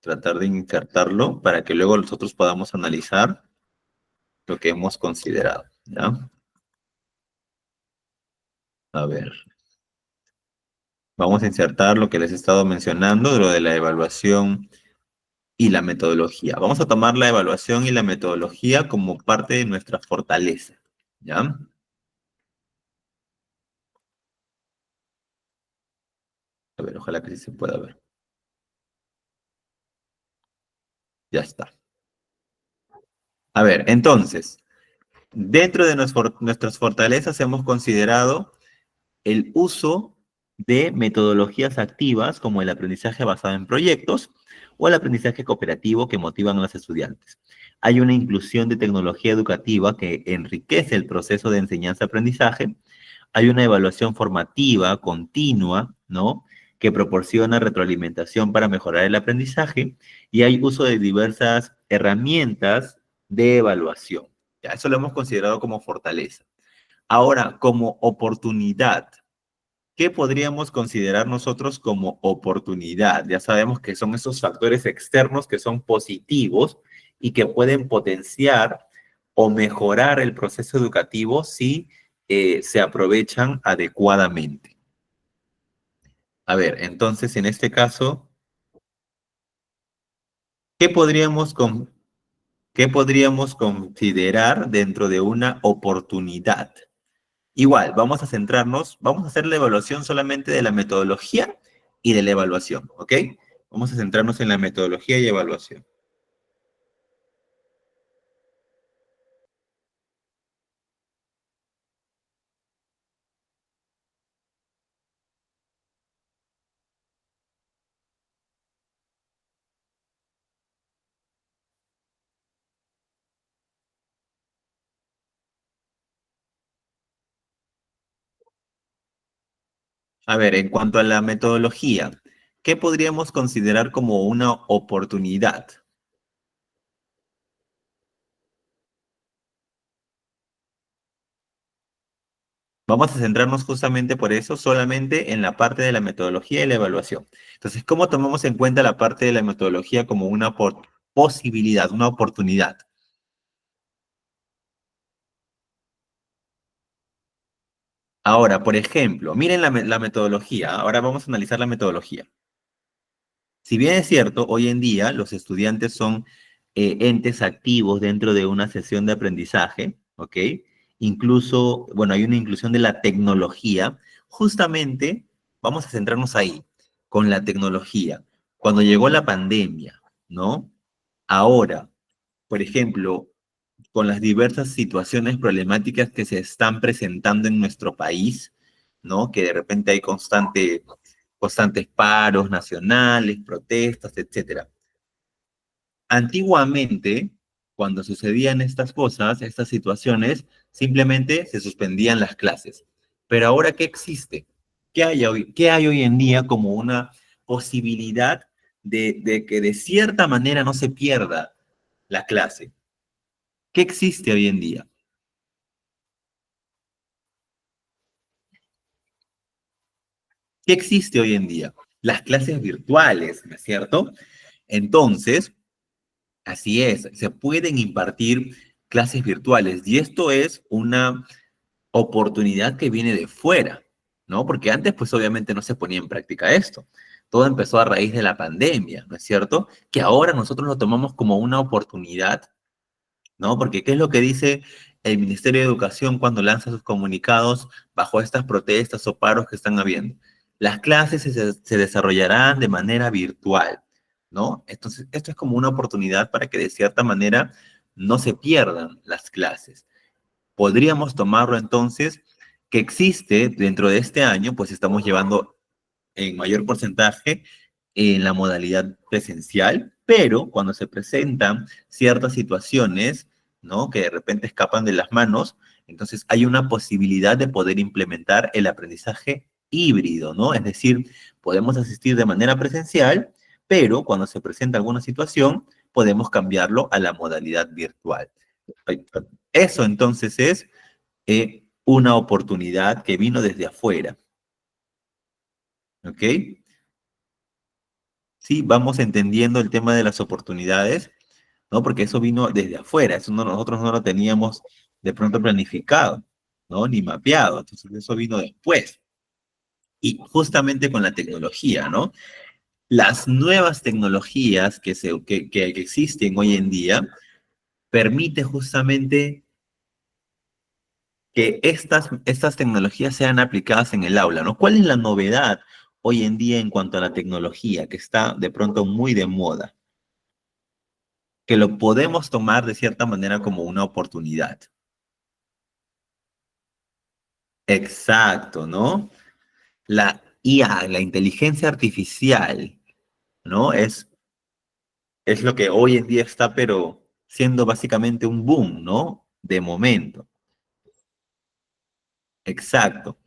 tratar de insertarlo para que luego nosotros podamos analizar lo que hemos considerado, ¿ya? A ver, vamos a insertar lo que les he estado mencionando, de lo de la evaluación y la metodología. Vamos a tomar la evaluación y la metodología como parte de nuestra fortaleza, ¿ya? A ver, ojalá que sí se pueda ver. Ya está. A ver, entonces, dentro de nuestras fortalezas hemos considerado el uso de metodologías activas como el aprendizaje basado en proyectos o el aprendizaje cooperativo que motivan a los estudiantes. Hay una inclusión de tecnología educativa que enriquece el proceso de enseñanza-aprendizaje. Hay una evaluación formativa continua, ¿no? Que proporciona retroalimentación para mejorar el aprendizaje y hay uso de diversas herramientas de evaluación. Ya, eso lo hemos considerado como fortaleza. Ahora, como oportunidad, ¿qué podríamos considerar nosotros como oportunidad? Ya sabemos que son esos factores externos que son positivos y que pueden potenciar o mejorar el proceso educativo si se aprovechan adecuadamente. A ver, entonces en este caso, ¿qué podríamos, qué podríamos considerar dentro de una oportunidad? Igual, vamos a centrarnos, vamos a hacer la evaluación solamente de la metodología y de la evaluación, ¿ok? Vamos a centrarnos en la metodología y evaluación. A ver, en cuanto a la metodología, ¿qué podríamos considerar como una oportunidad? Vamos a centrarnos justamente por eso solamente en la parte de la metodología y la evaluación. Entonces, ¿cómo tomamos en cuenta la parte de la metodología como una posibilidad, una oportunidad? Ahora, por ejemplo, miren la metodología. Ahora vamos a analizar la metodología. Si bien es cierto, hoy en día los estudiantes son entes activos dentro de una sesión de aprendizaje, ¿ok? Incluso, bueno, hay una inclusión de la tecnología. Justamente, vamos a centrarnos ahí, con la tecnología. Cuando llegó la pandemia, ¿no? Ahora, por ejemplo, con las diversas situaciones problemáticas que se están presentando en nuestro país, ¿no? Que de repente hay constantes paros nacionales, protestas, etcétera. Antiguamente, cuando sucedían estas cosas, estas situaciones, simplemente se suspendían las clases. Pero ahora, ¿qué existe? ¿Qué hay hoy en día como una posibilidad de que de cierta manera no se pierda la clase? ¿Qué existe hoy en día? ¿Qué existe hoy en día? Las clases virtuales, ¿no es cierto? Entonces, así es, se pueden impartir clases virtuales y esto es una oportunidad que viene de fuera, ¿no? Porque antes, pues obviamente no se ponía en práctica esto. Todo empezó a raíz de la pandemia, ¿no es cierto? Que ahora nosotros lo tomamos como una oportunidad, ¿no? Porque ¿qué es lo que dice el Ministerio de Educación cuando lanza sus comunicados bajo estas protestas o paros que están habiendo? Las clases se desarrollarán de manera virtual, ¿no? Entonces, esto es como una oportunidad para que de cierta manera no se pierdan las clases. Podríamos tomarlo entonces que existe dentro de este año, pues estamos llevando en mayor porcentaje en la modalidad presencial, pero cuando se presentan ciertas situaciones, ¿no? Que de repente escapan de las manos, entonces hay una posibilidad de poder implementar el aprendizaje híbrido, ¿no? Es decir, podemos asistir de manera presencial, pero cuando se presenta alguna situación, podemos cambiarlo a la modalidad virtual. Eso entonces es una oportunidad que vino desde afuera, ¿ok? Sí, vamos entendiendo el tema de las oportunidades, ¿no? Porque eso vino desde afuera, eso nosotros no lo teníamos de pronto planificado, ¿no? Ni mapeado, entonces eso vino después. Y justamente con la tecnología, ¿no? Las nuevas tecnologías que existen hoy en día permite justamente que estas tecnologías sean aplicadas en el aula, ¿no? ¿Cuál es la novedad hoy en día en cuanto a la tecnología que está de pronto muy de moda? Que lo podemos tomar de cierta manera como una oportunidad. Exacto, ¿no? La IA, la inteligencia artificial, ¿no? Es lo que hoy en día está, pero siendo básicamente un boom, ¿no? De momento. Exacto.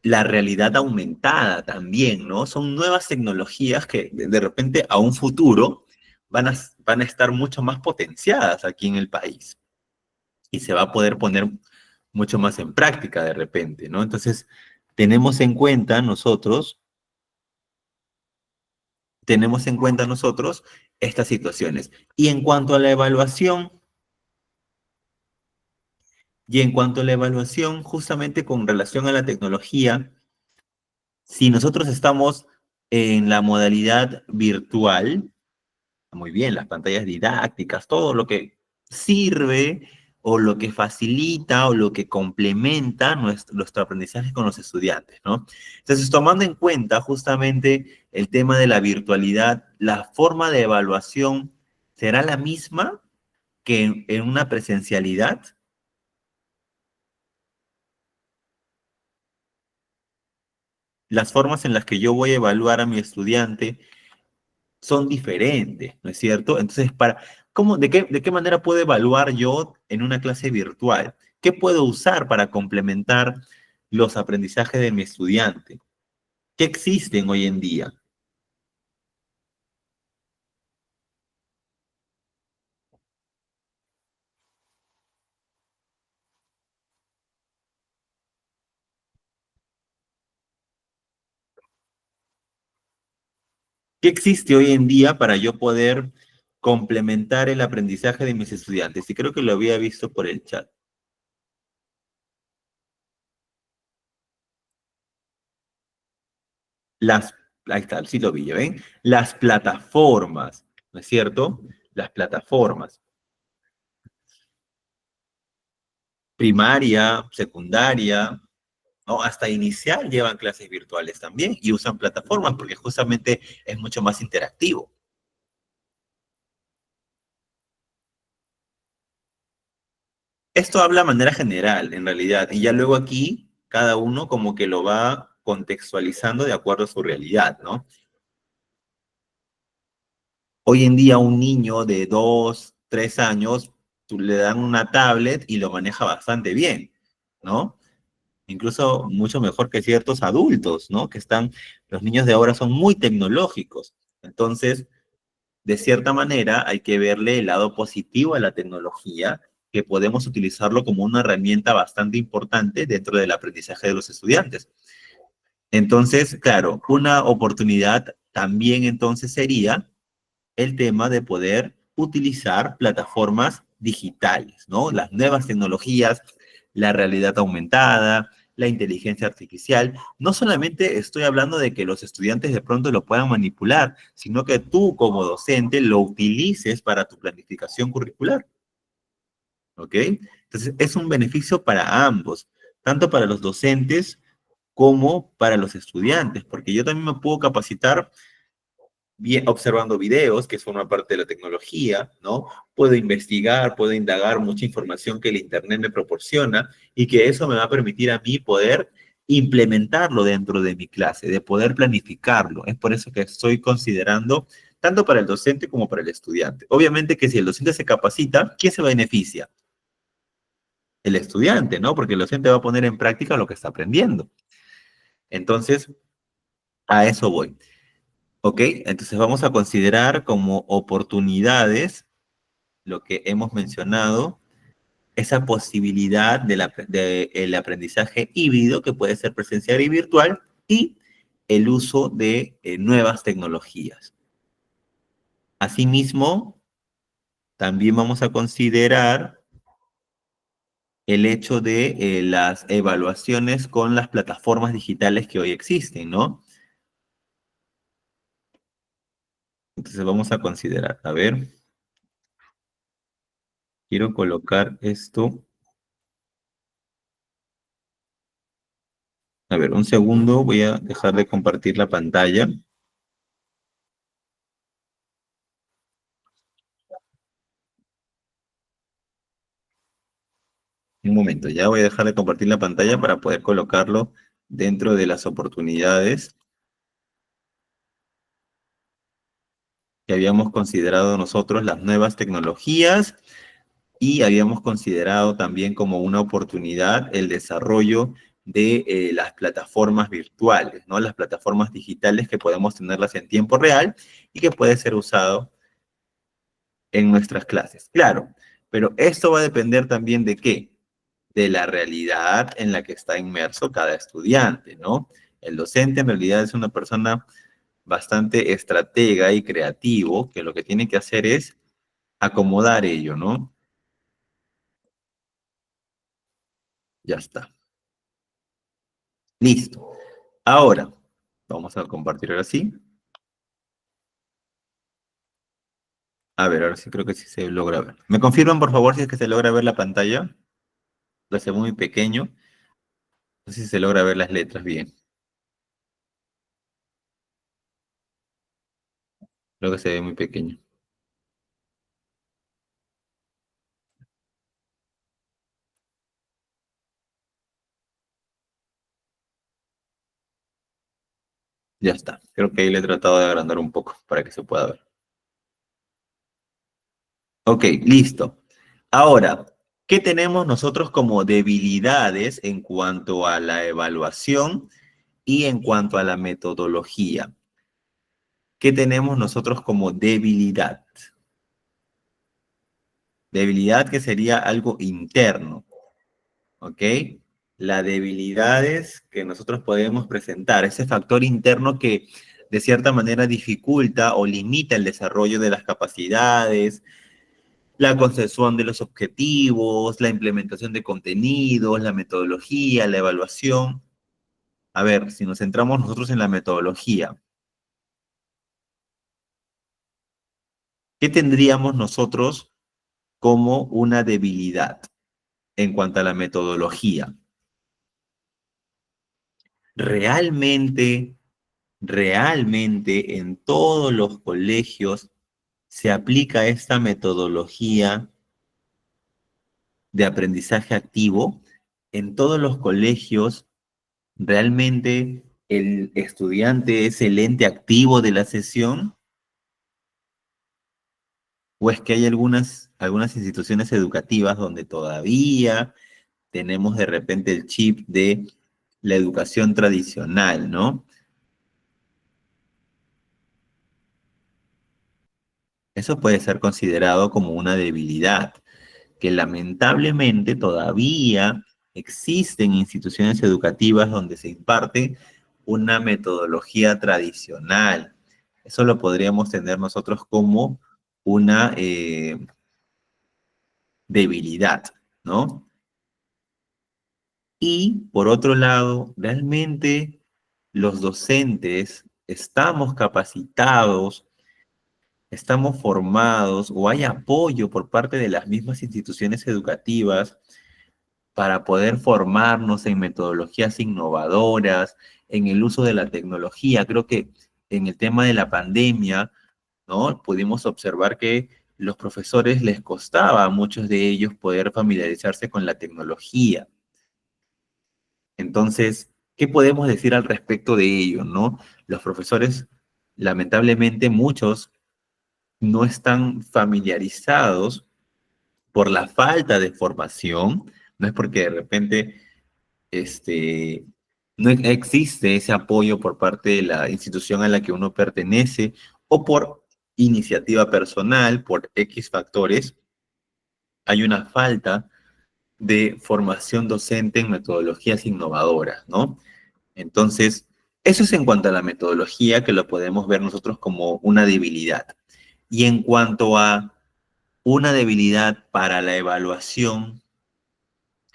La realidad aumentada también, ¿no? Son nuevas tecnologías que de repente a un futuro van a estar mucho más potenciadas aquí en el país y se va a poder poner mucho más en práctica de repente, ¿no? Entonces, tenemos en cuenta nosotros, tenemos en cuenta nosotros estas situaciones. Y en cuanto a la evaluación, justamente con relación a la tecnología, si nosotros estamos en la modalidad virtual, muy bien, las pantallas didácticas, todo lo que sirve, o lo que facilita o lo que complementa nuestro aprendizaje con los estudiantes, ¿no? Entonces, tomando en cuenta justamente el tema de la virtualidad, la forma de evaluación será la misma que en una presencialidad. Las formas en las que yo voy a evaluar a mi estudiante son diferentes, ¿no es cierto? Entonces, ¿de qué manera puedo evaluar yo en una clase virtual? ¿Qué puedo usar para complementar los aprendizajes de mi estudiante? ¿Qué existen hoy en día? ¿Qué existe hoy en día para yo poder complementar el aprendizaje de mis estudiantes? Y creo que lo había visto por el chat. Las, ahí está, sí lo vi, ¿ya ven? Las plataformas, ¿no es cierto? Las plataformas. Primaria, secundaria, ¿no? Hasta inicial llevan clases virtuales también y usan plataformas porque justamente es mucho más interactivo. Esto habla de manera general, en realidad, y ya luego aquí cada uno como que lo va contextualizando de acuerdo a su realidad, ¿no? Hoy en día un niño de 2, 3 años, tú le dan una tablet y lo maneja bastante bien, ¿no? Incluso mucho mejor que ciertos adultos, ¿no? Los niños de ahora son muy tecnológicos. Entonces, de cierta manera, hay que verle el lado positivo a la tecnología, que podemos utilizarlo como una herramienta bastante importante dentro del aprendizaje de los estudiantes. Entonces, claro, una oportunidad también entonces sería el tema de poder utilizar plataformas digitales, ¿no? Las nuevas tecnologías, la realidad aumentada, la inteligencia artificial. No solamente estoy hablando de que los estudiantes de pronto lo puedan manipular, sino que tú como docente lo utilices para tu planificación curricular, ¿ok? Entonces, es un beneficio para ambos, tanto para los docentes como para los estudiantes, porque yo también me puedo capacitar observando videos, que forma parte de la tecnología, ¿no? Puedo investigar, puedo indagar mucha información que el Internet me proporciona y que eso me va a permitir a mí poder implementarlo dentro de mi clase, de poder planificarlo. Es por eso que estoy considerando tanto para el docente como para el estudiante. Obviamente que si el docente se capacita, ¿quién se beneficia? El estudiante, ¿no? Porque el docente va a poner en práctica lo que está aprendiendo. Entonces, a eso voy. ¿Ok? Entonces vamos a considerar como oportunidades lo que hemos mencionado, esa posibilidad del aprendizaje híbrido que puede ser presencial y virtual y el uso de nuevas tecnologías. Asimismo, también vamos a considerar el hecho de las evaluaciones con las plataformas digitales que hoy existen, ¿no? Entonces vamos a considerar, a ver, quiero colocar esto. A ver, un segundo, voy a dejar de compartir la pantalla. Un momento, ya voy a dejar de compartir la pantalla para poder colocarlo dentro de las oportunidades que habíamos considerado nosotros, las nuevas tecnologías, y habíamos considerado también como una oportunidad el desarrollo de las plataformas virtuales, ¿no? Las plataformas digitales que podemos tenerlas en tiempo real y que puede ser usado en nuestras clases. Claro, pero esto va a depender también de qué, de la realidad en la que está inmerso cada estudiante, ¿no? El docente en realidad es una persona bastante estratega y creativo, que lo que tiene que hacer es acomodar ello, ¿no? Ya está. Listo. Ahora, vamos a compartir ahora sí. A ver, ahora sí creo que sí se logra ver. ¿Me confirman, por favor, si es que se logra ver la pantalla? Lo hace muy pequeño. No sé si se logra ver las letras bien. Creo que se ve muy pequeño. Ya está. Creo que ahí le he tratado de agrandar un poco para que se pueda ver. Ok, listo. Ahora, ¿qué tenemos nosotros como debilidades en cuanto a la evaluación y en cuanto a la metodología? ¿Qué tenemos nosotros como debilidad? Debilidad que sería algo interno, ¿ok? Las debilidades que nosotros podemos presentar, ese factor interno que de cierta manera dificulta o limita el desarrollo de las capacidades, la concepción de los objetivos, la implementación de contenidos, la metodología, la evaluación. A ver, si nos centramos nosotros en la metodología, ¿qué tendríamos nosotros como una debilidad en cuanto a la metodología? Realmente, realmente en todos los colegios se aplica esta metodología de aprendizaje activo. En todos los colegios realmente el estudiante es el ente activo de la sesión, o es que hay algunas instituciones educativas donde todavía tenemos de repente el chip de la educación tradicional, ¿no? Eso puede ser considerado como una debilidad, que lamentablemente todavía existen instituciones educativas donde se imparte una metodología tradicional. Eso lo podríamos tener nosotros como una debilidad, ¿no? Y por otro lado, realmente los docentes estamos capacitados, estamos formados o hay apoyo por parte de las mismas instituciones educativas para poder formarnos en metodologías innovadoras, en el uso de la tecnología. Creo que en el tema de la pandemia, ¿no? Pudimos observar que los profesores les costaba a muchos de ellos poder familiarizarse con la tecnología. Entonces, ¿qué podemos decir al respecto de ello, no? Los profesores, lamentablemente, muchos no están familiarizados por la falta de formación, no es porque de repente este, no existe ese apoyo por parte de la institución a la que uno pertenece o por iniciativa personal, por X factores, hay una falta de formación docente en metodologías innovadoras, ¿no? Entonces, eso es en cuanto a la metodología, que lo podemos ver nosotros como una debilidad. Y en cuanto a una debilidad para la evaluación,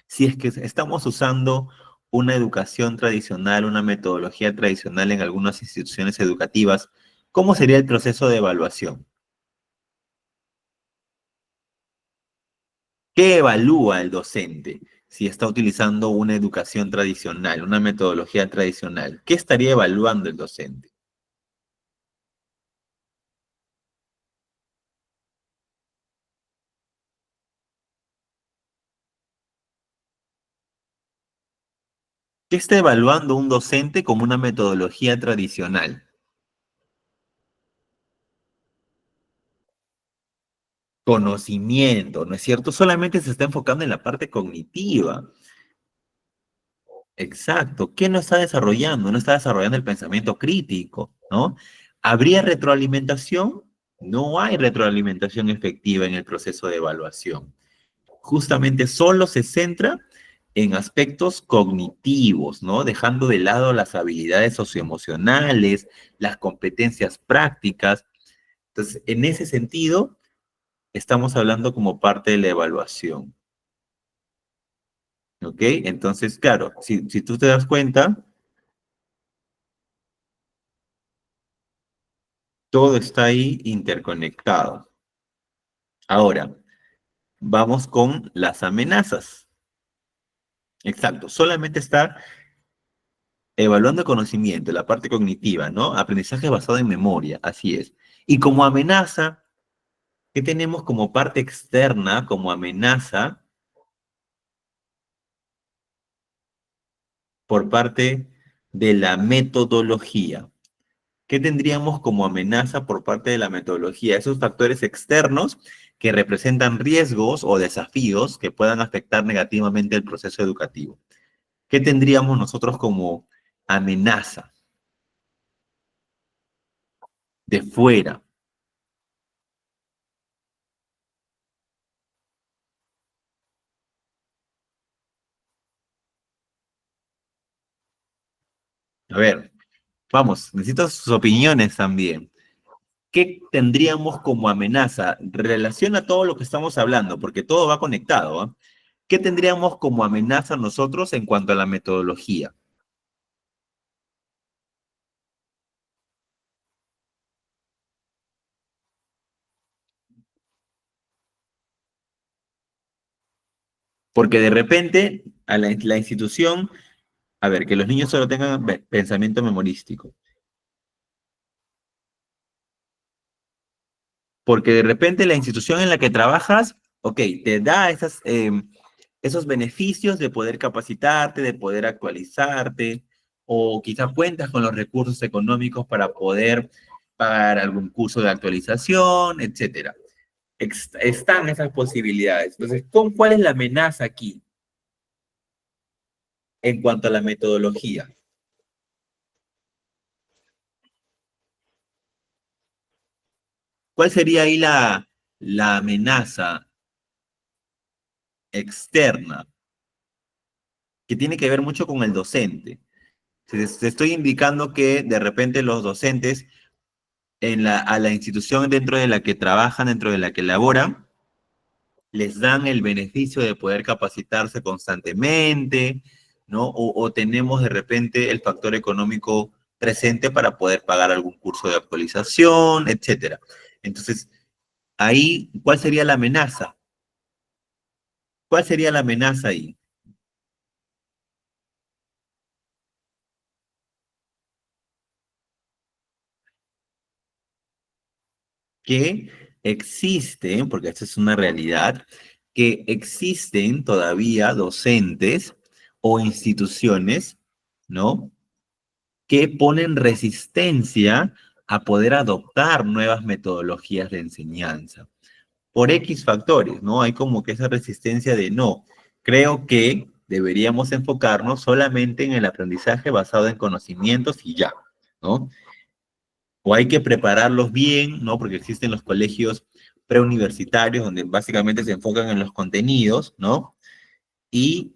si es que estamos usando una educación tradicional, una metodología tradicional en algunas instituciones educativas, ¿cómo sería el proceso de evaluación? ¿Qué evalúa el docente si está utilizando una educación tradicional, una metodología tradicional? ¿Qué estaría evaluando el docente? ¿Qué está evaluando un docente como una metodología tradicional? Conocimiento, ¿no es cierto? Solamente se está enfocando en la parte cognitiva. Exacto. ¿Qué no está desarrollando? No está desarrollando el pensamiento crítico, ¿no? ¿Habría retroalimentación? No hay retroalimentación efectiva en el proceso de evaluación. Justamente solo se centra en aspectos cognitivos, ¿no? Dejando de lado las habilidades socioemocionales, las competencias prácticas. Entonces, en ese sentido, estamos hablando como parte de la evaluación, ¿ok? Entonces, claro, si tú te das cuenta, todo está ahí interconectado. Ahora, vamos con las amenazas. Exacto, solamente está evaluando el conocimiento, la parte cognitiva, ¿no? Aprendizaje basado en memoria, así es. Y como amenaza, ¿qué tenemos como parte externa, como amenaza por parte de la metodología? ¿Qué tendríamos como amenaza por parte de la metodología? Esos factores externos que representan riesgos o desafíos que puedan afectar negativamente el proceso educativo. ¿Qué tendríamos nosotros como amenaza de fuera? A ver, vamos, necesito sus opiniones también. ¿Qué tendríamos como amenaza? Relaciona todo lo que estamos hablando, porque todo va conectado, ¿ah? ¿Qué tendríamos como amenaza nosotros en cuanto a la metodología? Porque de repente a la institución, a ver, que los niños solo tengan pensamiento memorístico. Porque de repente la institución en la que trabajas, ok, te da esos beneficios de poder capacitarte, de poder actualizarte, o quizá cuentas con los recursos económicos para poder pagar algún curso de actualización, etcétera. Están esas posibilidades. Entonces, ¿cuál es la amenaza aquí en cuanto a la metodología? ¿Cuál sería ahí la amenaza externa que tiene que ver mucho con el docente? Te estoy indicando que de repente los docentes a la institución dentro de la que trabajan, dentro de la que laboran, les dan el beneficio de poder capacitarse constantemente, ¿no? O tenemos de repente el factor económico presente para poder pagar algún curso de actualización, etcétera. Entonces, ahí, ¿cuál sería la amenaza? ¿Cuál sería la amenaza ahí? Que existen, porque esta es una realidad, que existen todavía docentes o instituciones, ¿no? Que ponen resistencia a poder adoptar nuevas metodologías de enseñanza. Por X factores, ¿no? Hay como que esa resistencia de no. Creo que deberíamos enfocarnos solamente en el aprendizaje basado en conocimientos y ya, ¿no? O hay que prepararlos bien, ¿no? Porque existen los colegios preuniversitarios donde básicamente se enfocan en los contenidos, ¿no? Y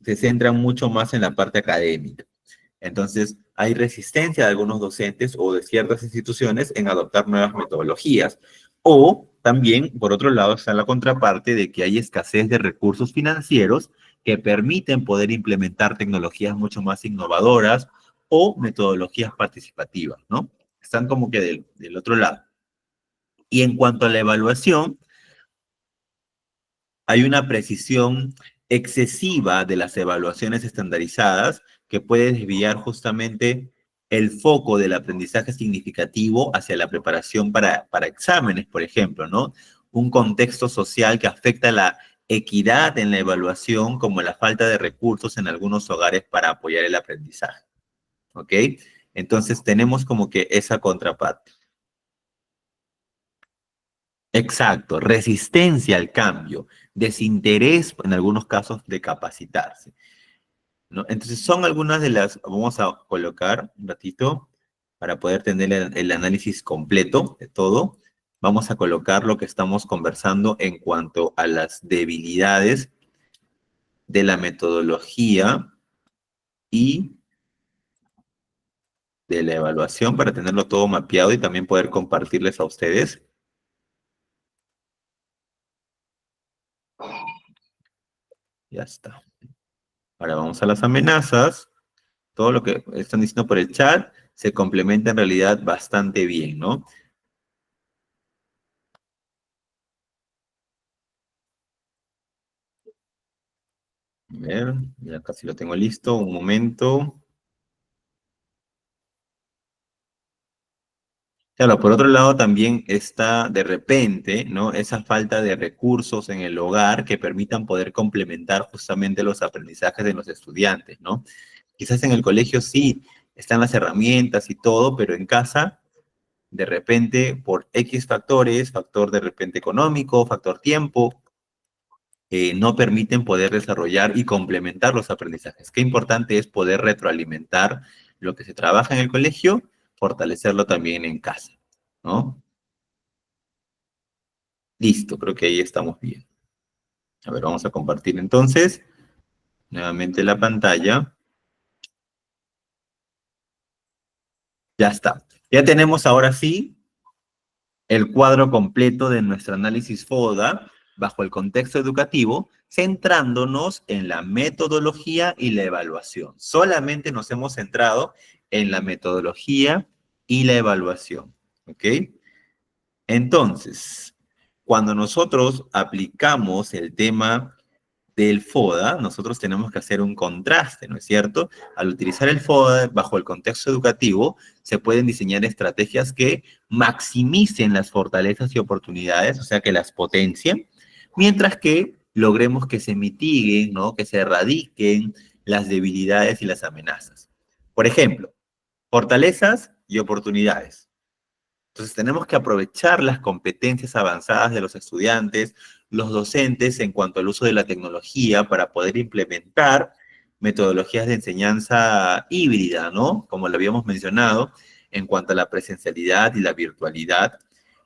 se centran mucho más en la parte académica. Entonces, hay resistencia de algunos docentes o de ciertas instituciones en adoptar nuevas metodologías. O también, por otro lado, está la contraparte de que hay escasez de recursos financieros que permiten poder implementar tecnologías mucho más innovadoras o metodologías participativas, ¿no? Están como que del otro lado. Y en cuanto a la evaluación, hay una precisión excesiva de las evaluaciones estandarizadas que puede desviar justamente el foco del aprendizaje significativo hacia la preparación para exámenes, por ejemplo, ¿no? Un contexto social que afecta la equidad en la evaluación, como la falta de recursos en algunos hogares para apoyar el aprendizaje, ¿ok? Entonces tenemos como que esa contraparte. Exacto, resistencia al cambio, desinterés en algunos casos de capacitarse, ¿no? Entonces son algunas de las, vamos a colocar un ratito para poder tener el análisis completo de todo. Vamos a colocar lo que estamos conversando en cuanto a las debilidades de la metodología y de la evaluación para tenerlo todo mapeado y también poder compartirles a ustedes. Ya está. Ahora vamos a las amenazas. Todo lo que están diciendo por el chat se complementa en realidad bastante bien, ¿no? A ver, ya casi lo tengo listo, un momento. Claro, por otro lado también está de repente, ¿no? Esa falta de recursos en el hogar que permitan poder complementar justamente los aprendizajes de los estudiantes, ¿no? Quizás en el colegio sí están las herramientas y todo, pero en casa, de repente, por X factores, factor de repente económico, factor tiempo, no permiten poder desarrollar y complementar los aprendizajes. Qué importante es poder retroalimentar lo que se trabaja en el colegio, fortalecerlo también en casa, ¿no? Listo, creo que ahí estamos bien. A ver, vamos a compartir entonces nuevamente la pantalla. Ya está. Ya tenemos ahora sí el cuadro completo de nuestro análisis FODA bajo el contexto educativo, centrándonos en la metodología y la evaluación. Solamente nos hemos centrado en la metodología y la evaluación. ¿Ok? Entonces, cuando nosotros aplicamos el tema del FODA, nosotros tenemos que hacer un contraste, ¿no es cierto? Al utilizar el FODA bajo el contexto educativo, se pueden diseñar estrategias que maximicen las fortalezas y oportunidades, o sea, que las potencien, mientras que logremos que se mitiguen, ¿no? Que se erradiquen las debilidades y las amenazas. Por ejemplo, fortalezas y oportunidades. Entonces tenemos que aprovechar las competencias avanzadas de los estudiantes, los docentes en cuanto al uso de la tecnología para poder implementar metodologías de enseñanza híbrida, ¿no? Como lo habíamos mencionado, en cuanto a la presencialidad y la virtualidad,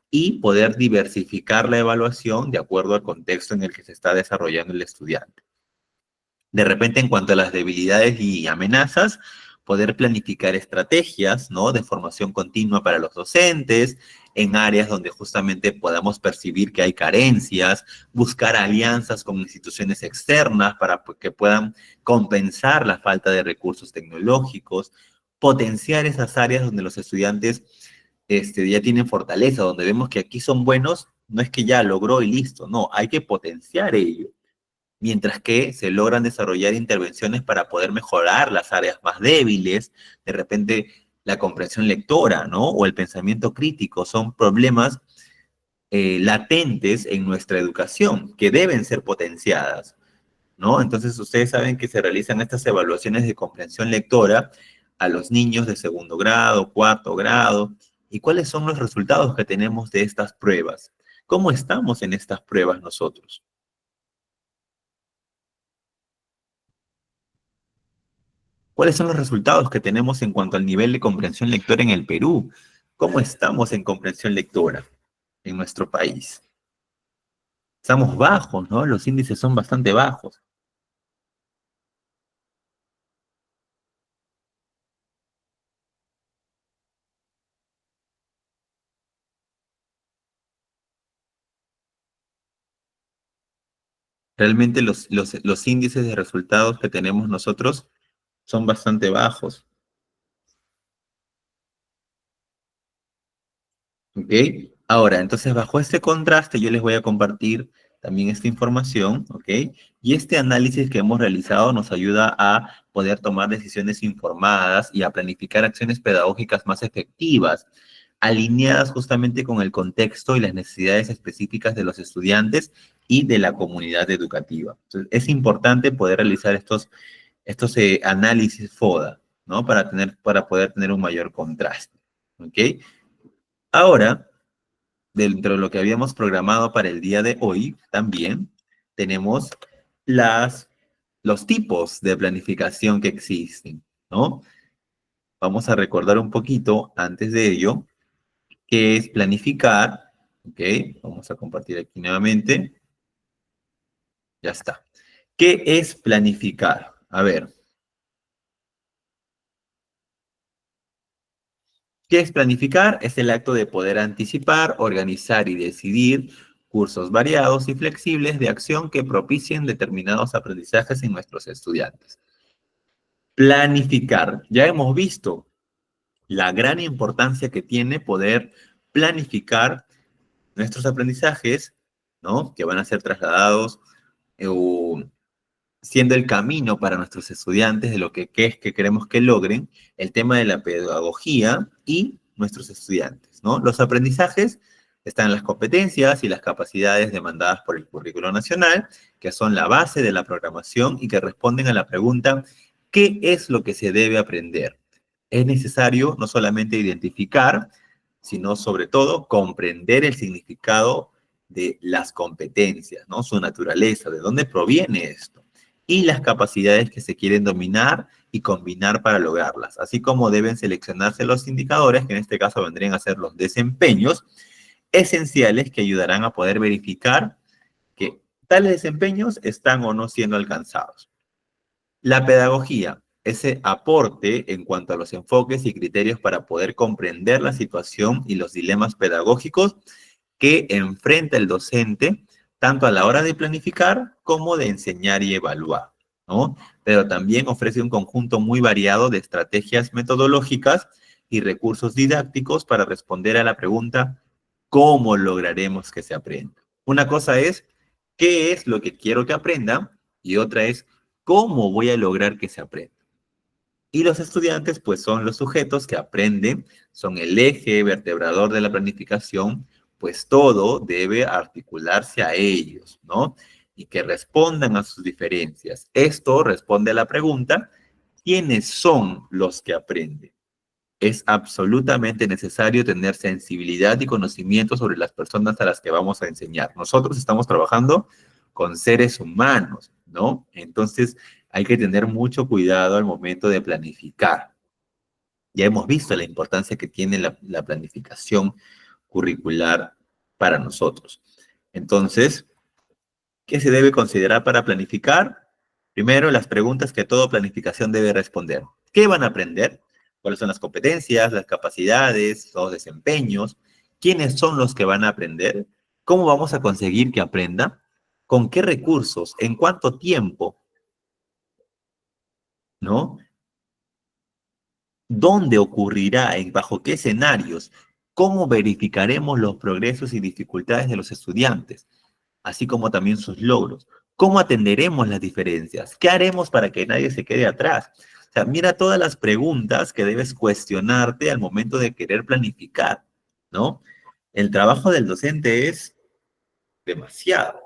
y poder diversificar la evaluación de acuerdo al contexto en el que se está desarrollando el estudiante. De repente, en cuanto a las debilidades y amenazas, poder planificar estrategias, ¿no? De formación continua para los docentes, en áreas donde justamente podamos percibir que hay carencias, buscar alianzas con instituciones externas para que puedan compensar la falta de recursos tecnológicos, potenciar esas áreas donde los estudiantes ya tienen fortaleza, donde vemos que aquí son buenos, no es que ya logró y listo, no, hay que potenciar ello mientras que se logran desarrollar intervenciones para poder mejorar las áreas más débiles, de repente la comprensión lectora, ¿no? O el pensamiento crítico, son problemas latentes en nuestra educación que deben ser potenciadas, ¿no? Entonces ustedes saben que se realizan estas evaluaciones de comprensión lectora a los niños de segundo grado, cuarto grado, y cuáles son los resultados que tenemos de estas pruebas. ¿Cómo estamos en estas pruebas nosotros? ¿Cuáles son los resultados que tenemos en cuanto al nivel de comprensión lectora en el Perú? ¿Cómo estamos en comprensión lectora en nuestro país? Estamos bajos, ¿no? Los índices son bastante bajos. Realmente los índices de resultados que tenemos nosotros son bastante bajos. ¿Ok? Ahora, entonces, bajo este contraste, yo les voy a compartir también esta información, ¿ok? Y este análisis que hemos realizado nos ayuda a poder tomar decisiones informadas y a planificar acciones pedagógicas más efectivas, alineadas justamente con el contexto y las necesidades específicas de los estudiantes y de la comunidad educativa. Entonces, es importante poder realizar estos análisis FODA, ¿no? Para poder tener un mayor contraste, ¿ok? Ahora, dentro de lo que habíamos programado para el día de hoy, también tenemos las, los tipos de planificación que existen, ¿no? Vamos a recordar un poquito antes de ello qué es planificar, ¿ok? Vamos a compartir aquí nuevamente. Ya está. ¿Qué es planificar? A ver, ¿qué es planificar? Es el acto de poder anticipar, organizar y decidir cursos variados y flexibles de acción que propicien determinados aprendizajes en nuestros estudiantes. Planificar. Ya hemos visto la gran importancia que tiene poder planificar nuestros aprendizajes, ¿no? Que van a ser trasladados o siendo el camino para nuestros estudiantes de lo que es que queremos que logren, el tema de la pedagogía y nuestros estudiantes, ¿no? Los aprendizajes están en las competencias y las capacidades demandadas por el currículo nacional, que son la base de la programación y que responden a la pregunta, ¿qué es lo que se debe aprender? Es necesario no solamente identificar, sino sobre todo comprender el significado de las competencias, ¿no? Su naturaleza, de dónde proviene esto y las capacidades que se quieren dominar y combinar para lograrlas, así como deben seleccionarse los indicadores, que en este caso vendrían a ser los desempeños esenciales que ayudarán a poder verificar que tales desempeños están o no siendo alcanzados. La pedagogía, ese aporte en cuanto a los enfoques y criterios para poder comprender la situación y los dilemas pedagógicos que enfrenta el docente, tanto a la hora de planificar como de enseñar y evaluar, ¿no? Pero también ofrece un conjunto muy variado de estrategias metodológicas y recursos didácticos para responder a la pregunta, ¿cómo lograremos que se aprenda? Una cosa es, ¿qué es lo que quiero que aprenda? Y otra es, ¿cómo voy a lograr que se aprenda? Y los estudiantes, pues, son los sujetos que aprenden, son el eje vertebrador de la planificación, pues todo debe articularse a ellos, ¿no? Y que respondan a sus diferencias. Esto responde a la pregunta, ¿quiénes son los que aprenden? Es absolutamente necesario tener sensibilidad y conocimiento sobre las personas a las que vamos a enseñar. Nosotros estamos trabajando con seres humanos, ¿no? Entonces hay que tener mucho cuidado al momento de planificar. Ya hemos visto la importancia que tiene la planificación curricular para nosotros. Entonces, ¿qué se debe considerar para planificar? Primero, las preguntas que toda planificación debe responder. ¿Qué van a aprender? ¿Cuáles son las competencias, las capacidades, los desempeños? ¿Quiénes son los que van a aprender? ¿Cómo vamos a conseguir que aprenda? ¿Con qué recursos? ¿En cuánto tiempo? ¿No? ¿Dónde ocurrirá? ¿Bajo qué escenarios? ¿Cómo verificaremos los progresos y dificultades de los estudiantes? Así como también sus logros. ¿Cómo atenderemos las diferencias? ¿Qué haremos para que nadie se quede atrás? O sea, mira todas las preguntas que debes cuestionarte al momento de querer planificar, ¿no? El trabajo del docente es demasiado,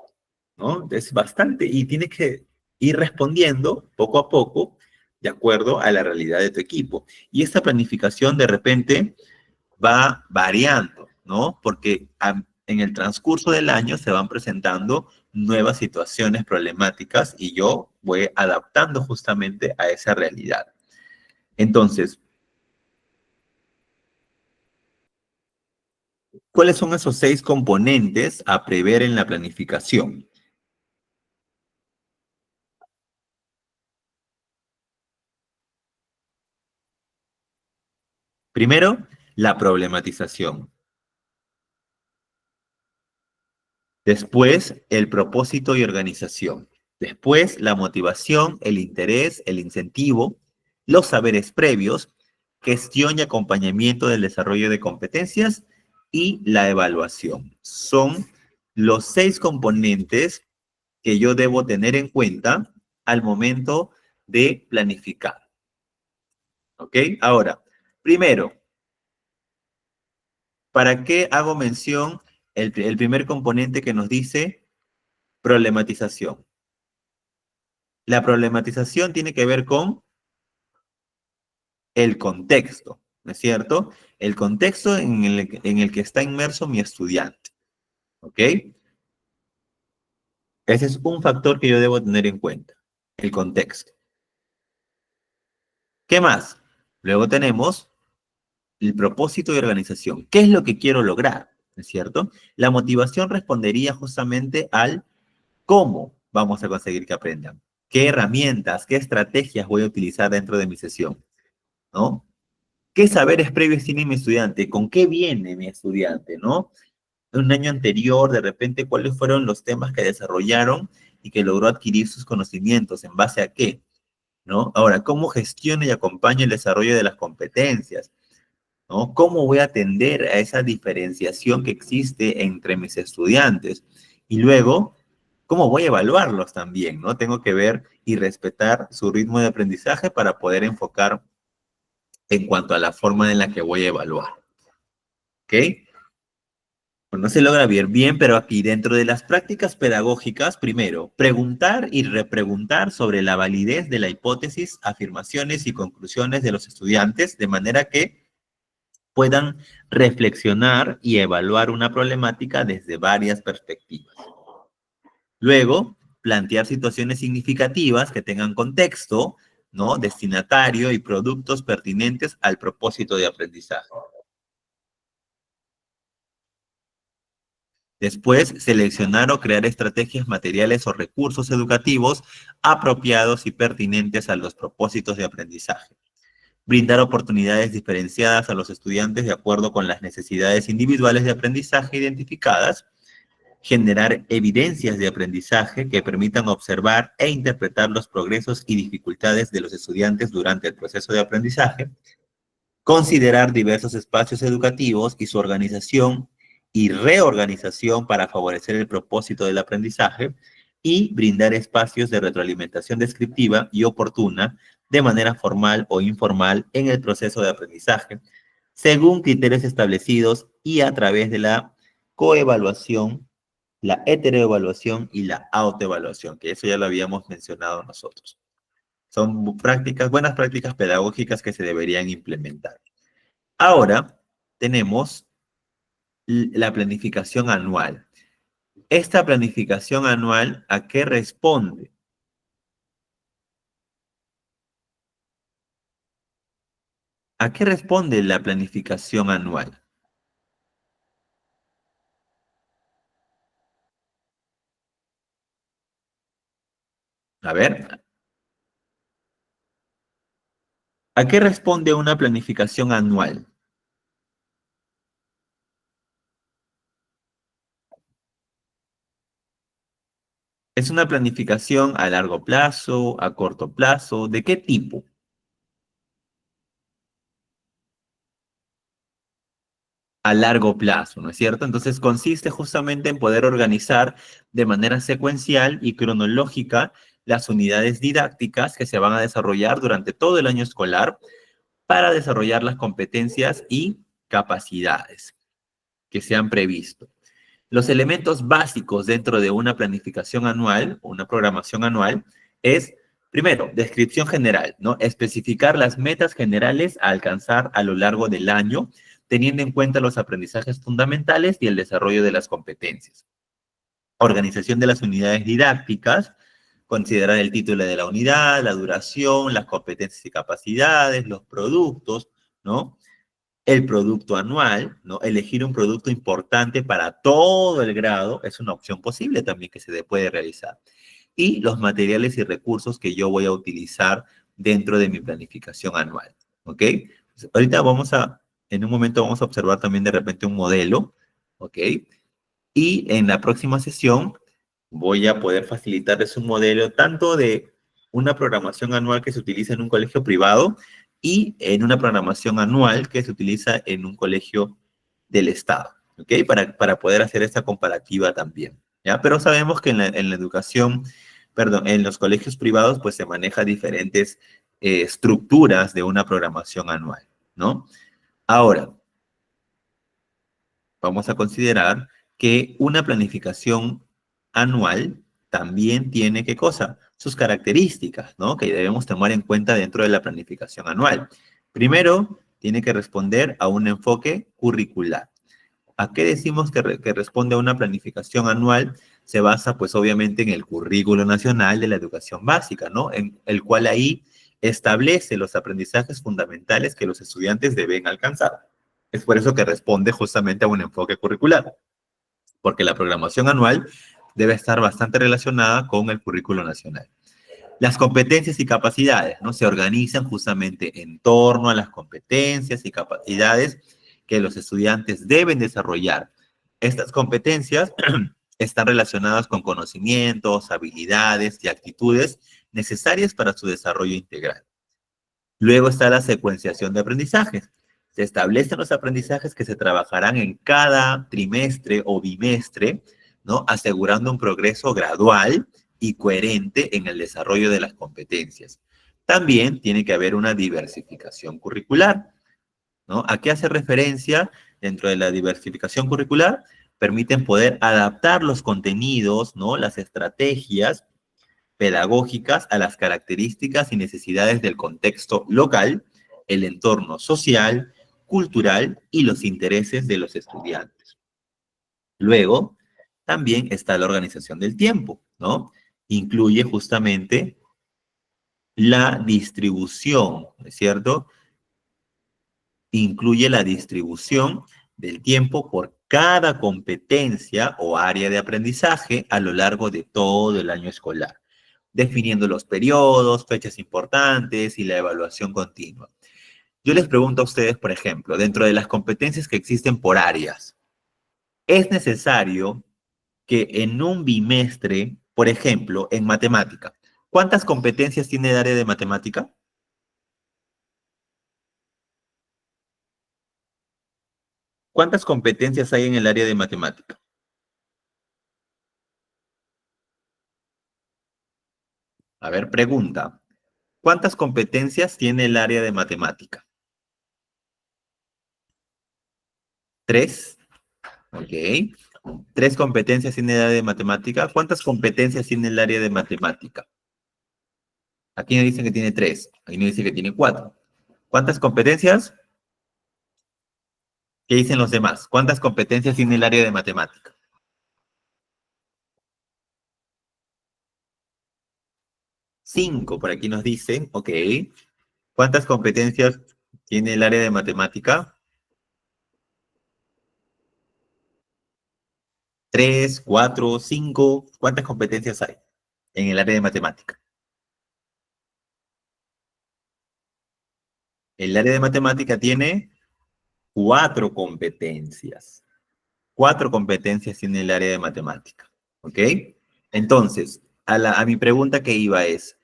¿no? Es bastante y tienes que ir respondiendo poco a poco de acuerdo a la realidad de tu equipo. Y esta planificación de repente va variando, ¿no? Porque en el transcurso del año se van presentando nuevas situaciones problemáticas y yo voy adaptando justamente a esa realidad. Entonces, ¿cuáles son esos 6 componentes a prever en la planificación? Primero, la problematización. Después, el propósito y organización. Después, la motivación, el interés, el incentivo, los saberes previos, gestión y acompañamiento del desarrollo de competencias y la evaluación. Son los 6 componentes que yo debo tener en cuenta al momento de planificar. ¿Ok? Ahora, primero, ¿para qué hago mención el primer componente que nos dice problematización? La problematización tiene que ver con el contexto, ¿no es cierto? El contexto en el que está inmerso mi estudiante, ¿ok? Ese es un factor que yo debo tener en cuenta, el contexto. ¿Qué más? Luego tenemos el propósito de organización. ¿Qué es lo que quiero lograr? ¿No es cierto? La motivación respondería justamente al cómo vamos a conseguir que aprendan. ¿Qué herramientas, qué estrategias voy a utilizar dentro de mi sesión? ¿No? ¿Qué saberes previos tiene mi estudiante? ¿Con qué viene mi estudiante? ¿No? Un año anterior, de repente, ¿cuáles fueron los temas que desarrollaron y que logró adquirir sus conocimientos? ¿En base a qué? ¿No? Ahora, ¿cómo gestiono y acompaño el desarrollo de las competencias? ¿No? ¿Cómo voy a atender a esa diferenciación que existe entre mis estudiantes? Y luego, ¿cómo voy a evaluarlos también, ¿no? Tengo que ver y respetar su ritmo de aprendizaje para poder enfocar en cuanto a la forma en la que voy a evaluar. ¿Ok? No se logra ver bien, pero aquí dentro de las prácticas pedagógicas, primero, preguntar y repreguntar sobre la validez de la hipótesis, afirmaciones y conclusiones de los estudiantes, de manera que puedan reflexionar y evaluar una problemática desde varias perspectivas. Luego, plantear situaciones significativas que tengan contexto, ¿no? Destinatario y productos pertinentes al propósito de aprendizaje. Después, seleccionar o crear estrategias materiales o recursos educativos apropiados y pertinentes a los propósitos de aprendizaje. Brindar oportunidades diferenciadas a los estudiantes de acuerdo con las necesidades individuales de aprendizaje identificadas. Generar evidencias de aprendizaje que permitan observar e interpretar los progresos y dificultades de los estudiantes durante el proceso de aprendizaje. Considerar diversos espacios educativos y su organización y reorganización para favorecer el propósito del aprendizaje y brindar espacios de retroalimentación descriptiva y oportuna de manera formal o informal en el proceso de aprendizaje, según criterios establecidos y a través de la coevaluación, la heteroevaluación y la autoevaluación, que eso ya lo habíamos mencionado nosotros. Son prácticas, buenas prácticas pedagógicas que se deberían implementar. Ahora tenemos la planificación anual. Esta planificación anual, ¿a qué responde? ¿A qué responde la planificación anual? A ver, ¿a qué responde una planificación anual? ¿Es una planificación a largo plazo, a corto plazo? ¿De qué tipo? A largo plazo, ¿no es cierto? Entonces consiste justamente en poder organizar de manera secuencial y cronológica las unidades didácticas que se van a desarrollar durante todo el año escolar para desarrollar las competencias y capacidades que se han previsto. Los elementos básicos dentro de una planificación anual o una programación anual es, primero, descripción general, ¿no? Especificar las metas generales a alcanzar a lo largo del año, teniendo en cuenta los aprendizajes fundamentales y el desarrollo de las competencias. Organización de las unidades didácticas, considerar el título de la unidad, la duración, las competencias y capacidades, los productos, ¿no? El producto anual, ¿no? Elegir un producto importante para todo el grado es una opción posible también que se puede realizar. Y los materiales y recursos que yo voy a utilizar dentro de mi planificación anual, ¿ok? Pues ahorita en un momento vamos a observar también de repente un modelo, ¿ok? Y en la próxima sesión voy a poder facilitarles un modelo tanto de una programación anual que se utiliza en un colegio privado y en una programación anual que se utiliza en un colegio del Estado, ¿ok? Para poder hacer esta comparativa también, ¿ya? Pero sabemos que en la educación, perdón, en los colegios privados, pues se maneja diferentes estructuras de una programación anual, ¿no? Ahora, vamos a considerar que una planificación anual también tiene, ¿qué cosa? Sus características, ¿no? Que debemos tomar en cuenta dentro de la planificación anual. Primero, tiene que responder a un enfoque curricular. ¿A qué decimos que responde a una planificación anual? Se basa, pues, obviamente en el currículo nacional de la educación básica, ¿no? En el cual ahí establece los aprendizajes fundamentales que los estudiantes deben alcanzar. Es por eso que responde justamente a un enfoque curricular, porque la programación anual debe estar bastante relacionada con el currículo nacional. Las competencias y capacidades, ¿no? Se organizan justamente en torno a las competencias y capacidades que los estudiantes deben desarrollar. Estas competencias están relacionadas con conocimientos, habilidades y actitudes necesarias para su desarrollo integral. Luego está la secuenciación de aprendizajes. Se establecen los aprendizajes que se trabajarán en cada trimestre o bimestre ¿no? Asegurando un progreso gradual y coherente en el desarrollo de las competencias. También tiene que haber una diversificación curricular, ¿no? ¿A qué hace referencia dentro de la diversificación curricular? Permiten poder adaptar los contenidos, ¿no? Las estrategias pedagógicas a las características y necesidades del contexto local, el entorno social, cultural y los intereses de los estudiantes. Luego, también está la organización del tiempo, ¿no? Incluye justamente la distribución, ¿no es cierto? Incluye la distribución del tiempo por cada competencia o área de aprendizaje a lo largo de todo el año escolar, definiendo los periodos, fechas importantes y la evaluación continua. Yo les pregunto a ustedes, por ejemplo, dentro de las competencias que existen por áreas, ¿es necesario que en un bimestre, por ejemplo, en matemática, cuántas competencias tiene el área de matemática? ¿Cuántas competencias hay en el área de matemática? A ver, pregunta. ¿Cuántas competencias tiene el área de matemática? ¿Tres? Ok. Tres competencias tiene el área de matemática. ¿Cuántas competencias tiene el área de matemática? Aquí me dicen que tiene tres. Aquí me dice que tiene cuatro. ¿Cuántas competencias? ¿Qué dicen los demás? ¿Cuántas competencias tiene el área de matemática? Cinco, por aquí nos dicen. Ok. ¿Cuántas competencias tiene el área de matemática? Tres, cuatro, cinco. ¿Cuántas competencias hay en el área de matemática? El área de matemática tiene cuatro competencias. Cuatro competencias tiene el área de matemática. ¿Ok? Entonces, a mi pregunta que iba ¿es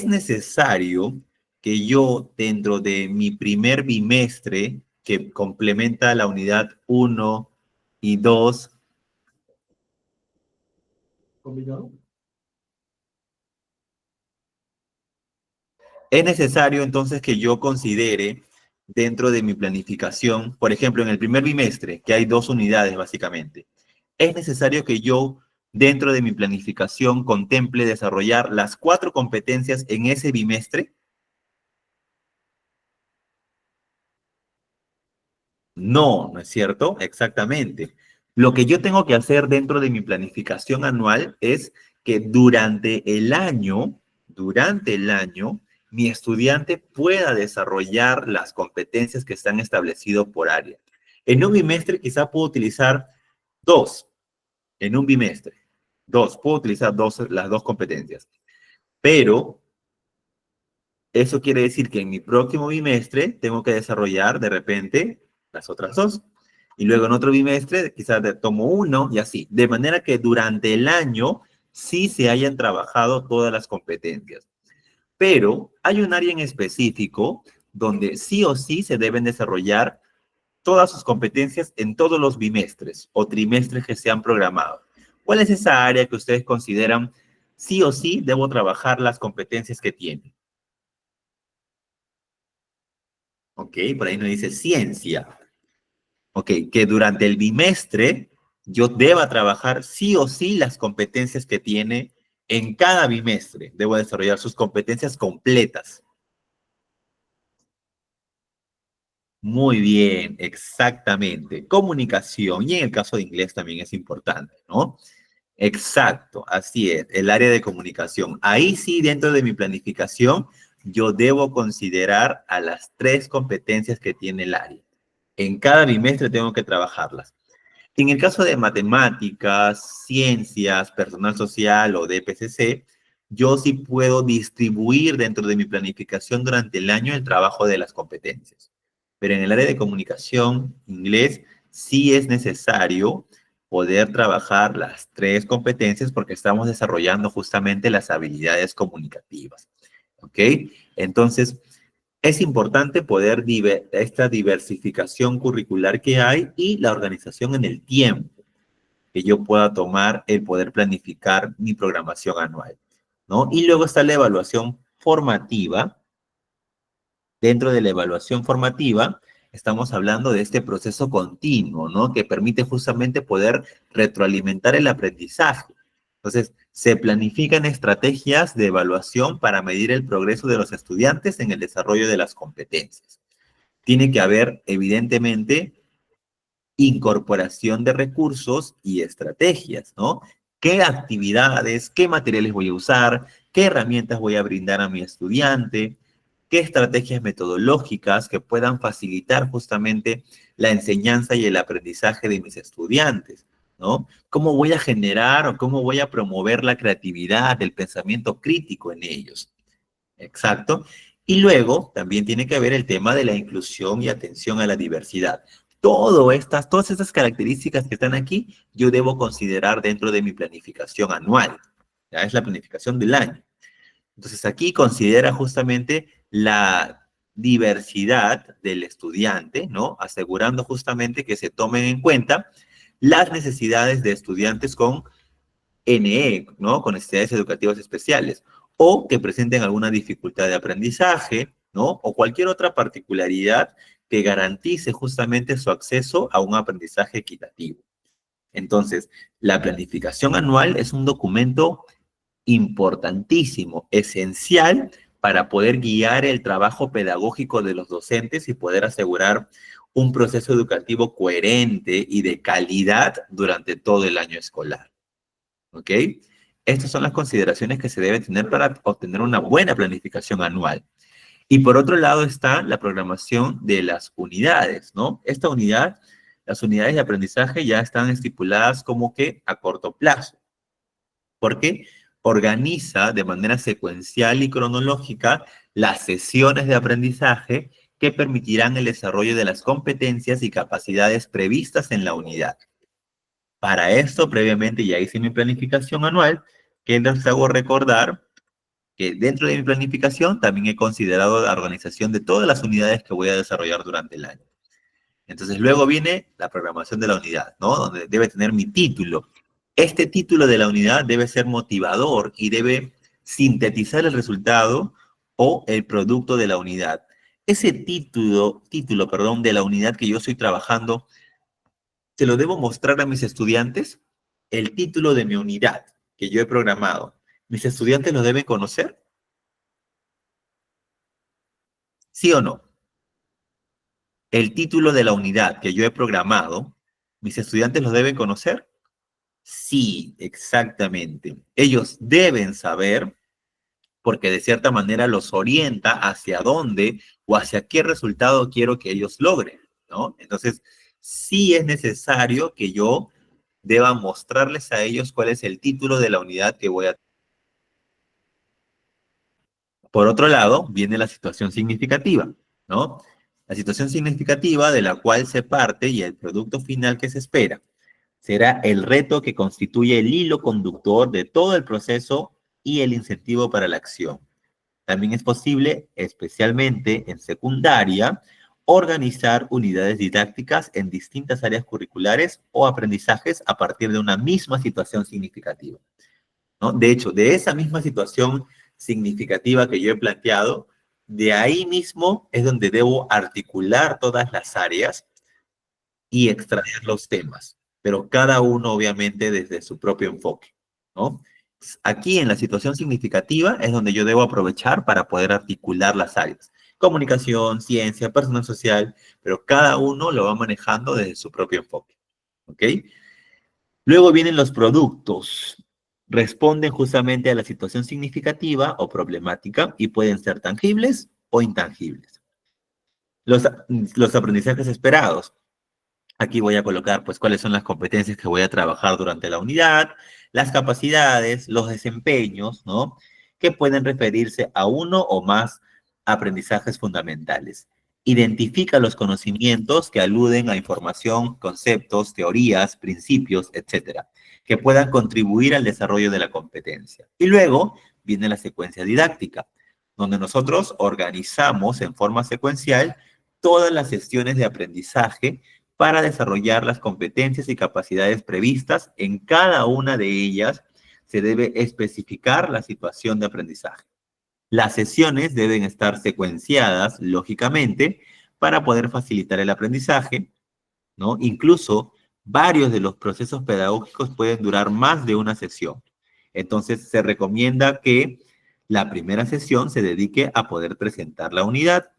necesario que yo, dentro de mi primer bimestre, que complementa la unidad uno y 2, es necesario entonces que yo considere dentro de mi planificación, por ejemplo, en el primer bimestre, que hay dos unidades básicamente, es necesario que yo dentro de mi planificación contemple desarrollar las cuatro competencias en ese bimestre? No, ¿no es cierto? Exactamente. Lo que yo tengo que hacer dentro de mi planificación anual es que durante el año, mi estudiante pueda desarrollar las competencias que están establecidas por área. En un bimestre quizá puedo utilizar dos, en un bimestre, dos, puedo utilizar las dos competencias, pero eso quiere decir que en mi próximo bimestre tengo que desarrollar de repente las otras dos. Y luego en otro bimestre quizás tomo uno y así. De manera que durante el año sí se hayan trabajado todas las competencias. Pero hay un área en específico donde sí o sí se deben desarrollar todas sus competencias en todos los bimestres o trimestres que se han programado. ¿Cuál es esa área que ustedes consideran sí o sí debo trabajar las competencias que tienen? Ok, por ahí nos dice ciencia. Ok, que durante el bimestre yo deba trabajar sí o sí las competencias que tiene en cada bimestre. Debo desarrollar sus competencias completas. Muy bien, exactamente. Comunicación, y en el caso de inglés también es importante, ¿no? Exacto, así es, el área de comunicación. Ahí sí, dentro de mi planificación, yo debo considerar a las tres competencias que tiene el área. En cada bimestre tengo que trabajarlas. En el caso de matemáticas, ciencias, personal social o DPCC, yo sí puedo distribuir dentro de mi planificación durante el año el trabajo de las competencias. Pero en el área de comunicación, inglés, sí es necesario poder trabajar las tres competencias porque estamos desarrollando justamente las habilidades comunicativas. ¿Ok? Entonces, es importante poder esta diversificación curricular que hay y la organización en el tiempo. que yo pueda tomar el poder planificar mi programación anual, ¿no? Y luego está la evaluación formativa. Dentro de la evaluación formativa, estamos hablando de este proceso continuo, ¿no? Que permite justamente poder retroalimentar el aprendizaje. Entonces, se planifican estrategias de evaluación para medir el progreso de los estudiantes en el desarrollo de las competencias. Tiene que haber, evidentemente, incorporación de recursos y estrategias, ¿no? ¿Qué actividades, qué materiales voy a usar, qué herramientas voy a brindar a mi estudiante, qué estrategias metodológicas que puedan facilitar justamente la enseñanza y el aprendizaje de mis estudiantes, ¿no? ¿Cómo voy a generar o cómo voy a promover la creatividad, el pensamiento crítico en ellos? Exacto. Y luego también tiene que haber el tema de la inclusión y atención a la diversidad. Todas estas características que están aquí, yo debo considerar dentro de mi planificación anual. Ya es la planificación del año. Entonces aquí considera justamente la diversidad del estudiante, ¿no? Asegurando justamente que se tomen en cuenta las necesidades de estudiantes con NE, ¿no? Con necesidades educativas especiales, o que presenten alguna dificultad de aprendizaje, ¿no? O cualquier otra particularidad que garantice justamente su acceso a un aprendizaje equitativo. Entonces, la planificación anual es un documento importantísimo, esencial para poder guiar el trabajo pedagógico de los docentes y poder asegurar un proceso educativo coherente y de calidad durante todo el año escolar. ¿Ok? Estas son las consideraciones que se deben tener para obtener una buena planificación anual. Y por otro lado está la programación de las unidades, ¿no? Esta unidad, las unidades de aprendizaje ya están estipuladas como que a corto plazo, porque organiza de manera secuencial y cronológica las sesiones de aprendizaje que permitirán el desarrollo de las competencias y capacidades previstas en la unidad. Para esto, previamente ya hice mi planificación anual, que les hago recordar que dentro de mi planificación también he considerado la organización de todas las unidades que voy a desarrollar durante el año. Entonces, luego viene la programación de la unidad, ¿no? Donde debe tener mi título. Este título de la unidad debe ser motivador y debe sintetizar el resultado o el producto de la unidad. Ese título, de la unidad que yo estoy trabajando, ¿se lo debo mostrar a mis estudiantes? El título de mi unidad que yo he programado. ¿Mis estudiantes lo deben conocer? ¿Sí o no? El título de la unidad que yo he programado, ¿mis estudiantes lo deben conocer? Sí, exactamente. Ellos deben saber porque de cierta manera los orienta hacia dónde o hacia qué resultado quiero que ellos logren, ¿no? Entonces, sí es necesario que yo deba mostrarles a ellos cuál es el título de la unidad que voy a. Por otro lado, viene la situación significativa, ¿no? La situación significativa de la cual se parte y el producto final que se espera será el reto que constituye el hilo conductor de todo el proceso y el incentivo para la acción. También es posible, especialmente en secundaria, organizar unidades didácticas en distintas áreas curriculares o aprendizajes a partir de una misma situación significativa, ¿no? De hecho, de esa misma situación significativa que yo he planteado, de ahí mismo es donde debo articular todas las áreas y extraer los temas, pero cada uno obviamente desde su propio enfoque, ¿no? Aquí en la situación significativa es donde yo debo aprovechar para poder articular las áreas. Comunicación, ciencia, personal social, pero cada uno lo va manejando desde su propio enfoque, ¿ok? Luego vienen los productos. Responden justamente a la situación significativa o problemática y pueden ser tangibles o intangibles. Los aprendizajes esperados. Aquí voy a colocar, pues, cuáles son las competencias que voy a trabajar durante la unidad, las capacidades, los desempeños, ¿no? Que pueden referirse a uno o más aprendizajes fundamentales. Identifica los conocimientos que aluden a información, conceptos, teorías, principios, etcétera, que puedan contribuir al desarrollo de la competencia. Y luego viene la secuencia didáctica, donde nosotros organizamos en forma secuencial todas las sesiones de aprendizaje para desarrollar las competencias y capacidades previstas. En cada una de ellas se debe especificar la situación de aprendizaje. Las sesiones deben estar secuenciadas, lógicamente, para poder facilitar el aprendizaje, ¿no? Incluso varios de los procesos pedagógicos pueden durar más de una sesión. Entonces, se recomienda que la primera sesión se dedique a poder presentar la unidad,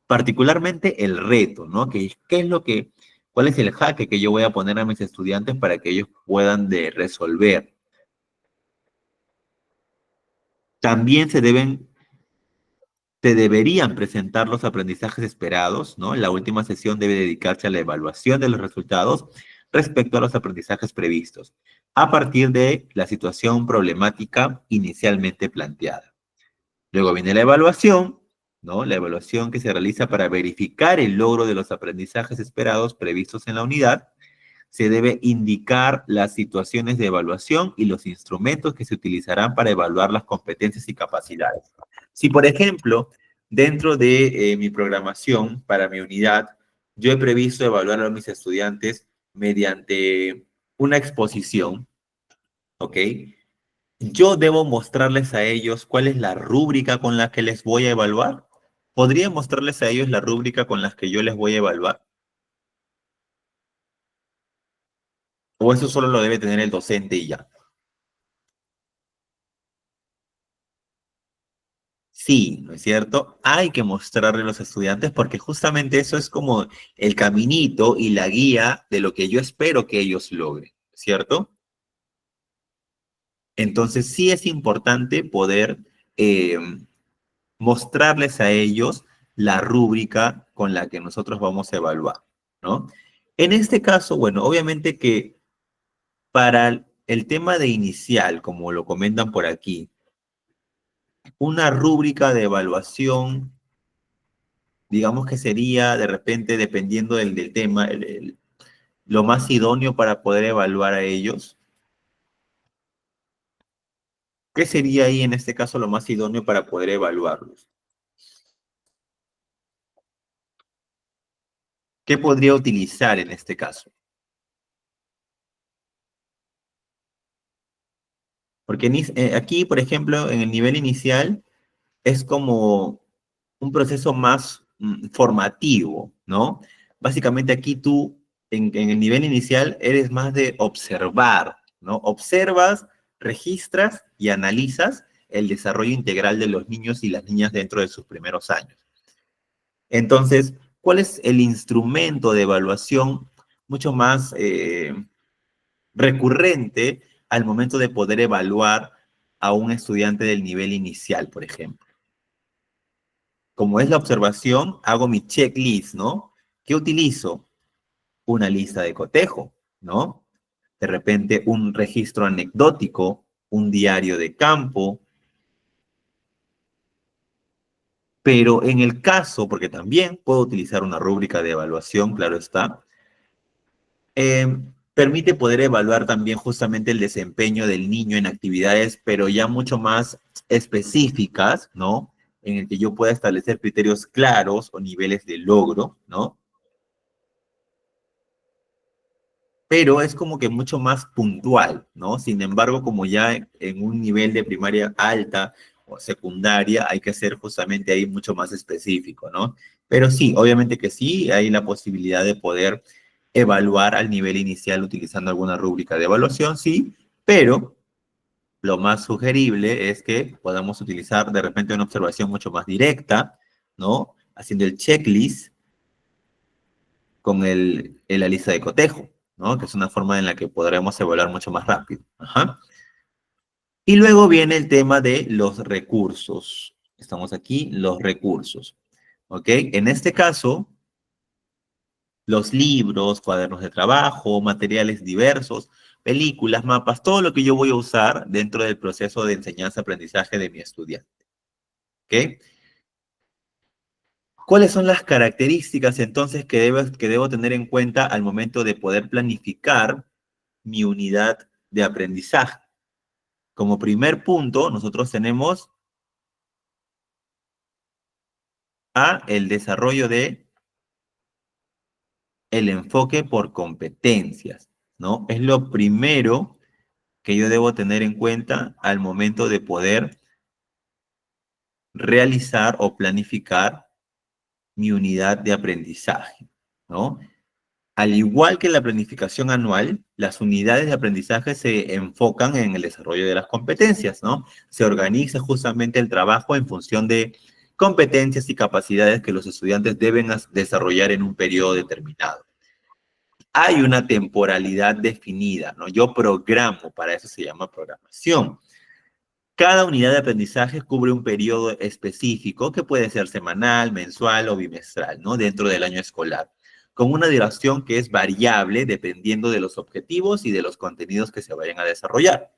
particularmente el reto, ¿no? ¿Cuál es el jaque que yo voy a poner a mis estudiantes para que ellos puedan resolver? También se deberían presentar los aprendizajes esperados, ¿no? La última sesión debe dedicarse a la evaluación de los resultados respecto a los aprendizajes previstos, a partir de la situación problemática inicialmente planteada. Luego viene la evaluación, ¿no? La evaluación que se realiza para verificar el logro de los aprendizajes esperados previstos en la unidad. Se debe indicar las situaciones de evaluación y los instrumentos que se utilizarán para evaluar las competencias y capacidades. Si, por ejemplo, dentro de mi programación para mi unidad, yo he previsto evaluar a mis estudiantes mediante una exposición, ¿ok? Yo debo mostrarles a ellos cuál es la rúbrica con la que les voy a evaluar. ¿Podría mostrarles a ellos la rúbrica con la que yo les voy a evaluar? ¿O eso solo lo debe tener el docente y ya? Sí, ¿no es cierto? Hay que mostrarle a los estudiantes porque justamente eso es como el caminito y la guía de lo que yo espero que ellos logren, ¿cierto? Entonces sí es importante poder eh, mostrarles a ellos la rúbrica con la que nosotros vamos a evaluar, ¿no? En este caso, bueno, obviamente que para el tema de inicial, como lo comentan por aquí, una rúbrica de evaluación, digamos que sería de repente, dependiendo del tema, lo más idóneo para poder evaluar a ellos. ¿Qué sería ahí en este caso lo más idóneo para poder evaluarlos? ¿Qué podría utilizar en este caso? Porque aquí, por ejemplo, en el nivel inicial es como un proceso más formativo, ¿no? Básicamente aquí tú, en el nivel inicial, eres más de observar, ¿no? Observas, registras y analizas el desarrollo integral de los niños y las niñas dentro de sus primeros años. Entonces, ¿cuál es el instrumento de evaluación mucho más recurrente al momento de poder evaluar a un estudiante del nivel inicial, por ejemplo? Como es la observación, hago mi checklist, ¿no? ¿Qué utilizo? Una lista de cotejo, ¿no? De repente un registro anecdótico, un diario de campo, pero en el caso, porque también puedo utilizar una rúbrica de evaluación, claro está, permite poder evaluar también justamente el desempeño del niño en actividades, pero ya mucho más específicas, ¿no? En el que yo pueda establecer criterios claros o niveles de logro, ¿no? Pero es como que mucho más puntual, ¿no? Sin embargo, como ya en un nivel de primaria alta o secundaria, hay que ser justamente ahí mucho más específico, ¿no? Pero sí, obviamente que sí, hay la posibilidad de poder evaluar al nivel inicial utilizando alguna rúbrica de evaluación, sí, pero lo más sugerible es que podamos utilizar de repente una observación mucho más directa, ¿no? Haciendo el checklist con la lista de cotejo, ¿no? Que es una forma en la que podremos evaluar mucho más rápido. Ajá. Y luego viene el tema de los recursos. Estamos aquí, los recursos. ¿Ok? En este caso, los libros, cuadernos de trabajo, materiales diversos, películas, mapas, todo lo que yo voy a usar dentro del proceso de enseñanza-aprendizaje de mi estudiante. ¿Ok? ¿Cuáles son las características entonces que debo tener en cuenta al momento de poder planificar mi unidad de aprendizaje? Como primer punto, nosotros tenemos el desarrollo de el enfoque por competencias, ¿no? Es lo primero que yo debo tener en cuenta al momento de poder realizar o planificar mi unidad de aprendizaje, ¿no? Al igual que la planificación anual, las unidades de aprendizaje se enfocan en el desarrollo de las competencias, ¿no? Se organiza justamente el trabajo en función de competencias y capacidades que los estudiantes deben desarrollar en un periodo determinado. Hay una temporalidad definida, ¿no? Yo programo, para eso se llama programación. Cada unidad de aprendizaje cubre un periodo específico que puede ser semanal, mensual o bimestral, ¿no? Dentro del año escolar, con una duración que es variable dependiendo de los objetivos y de los contenidos que se vayan a desarrollar.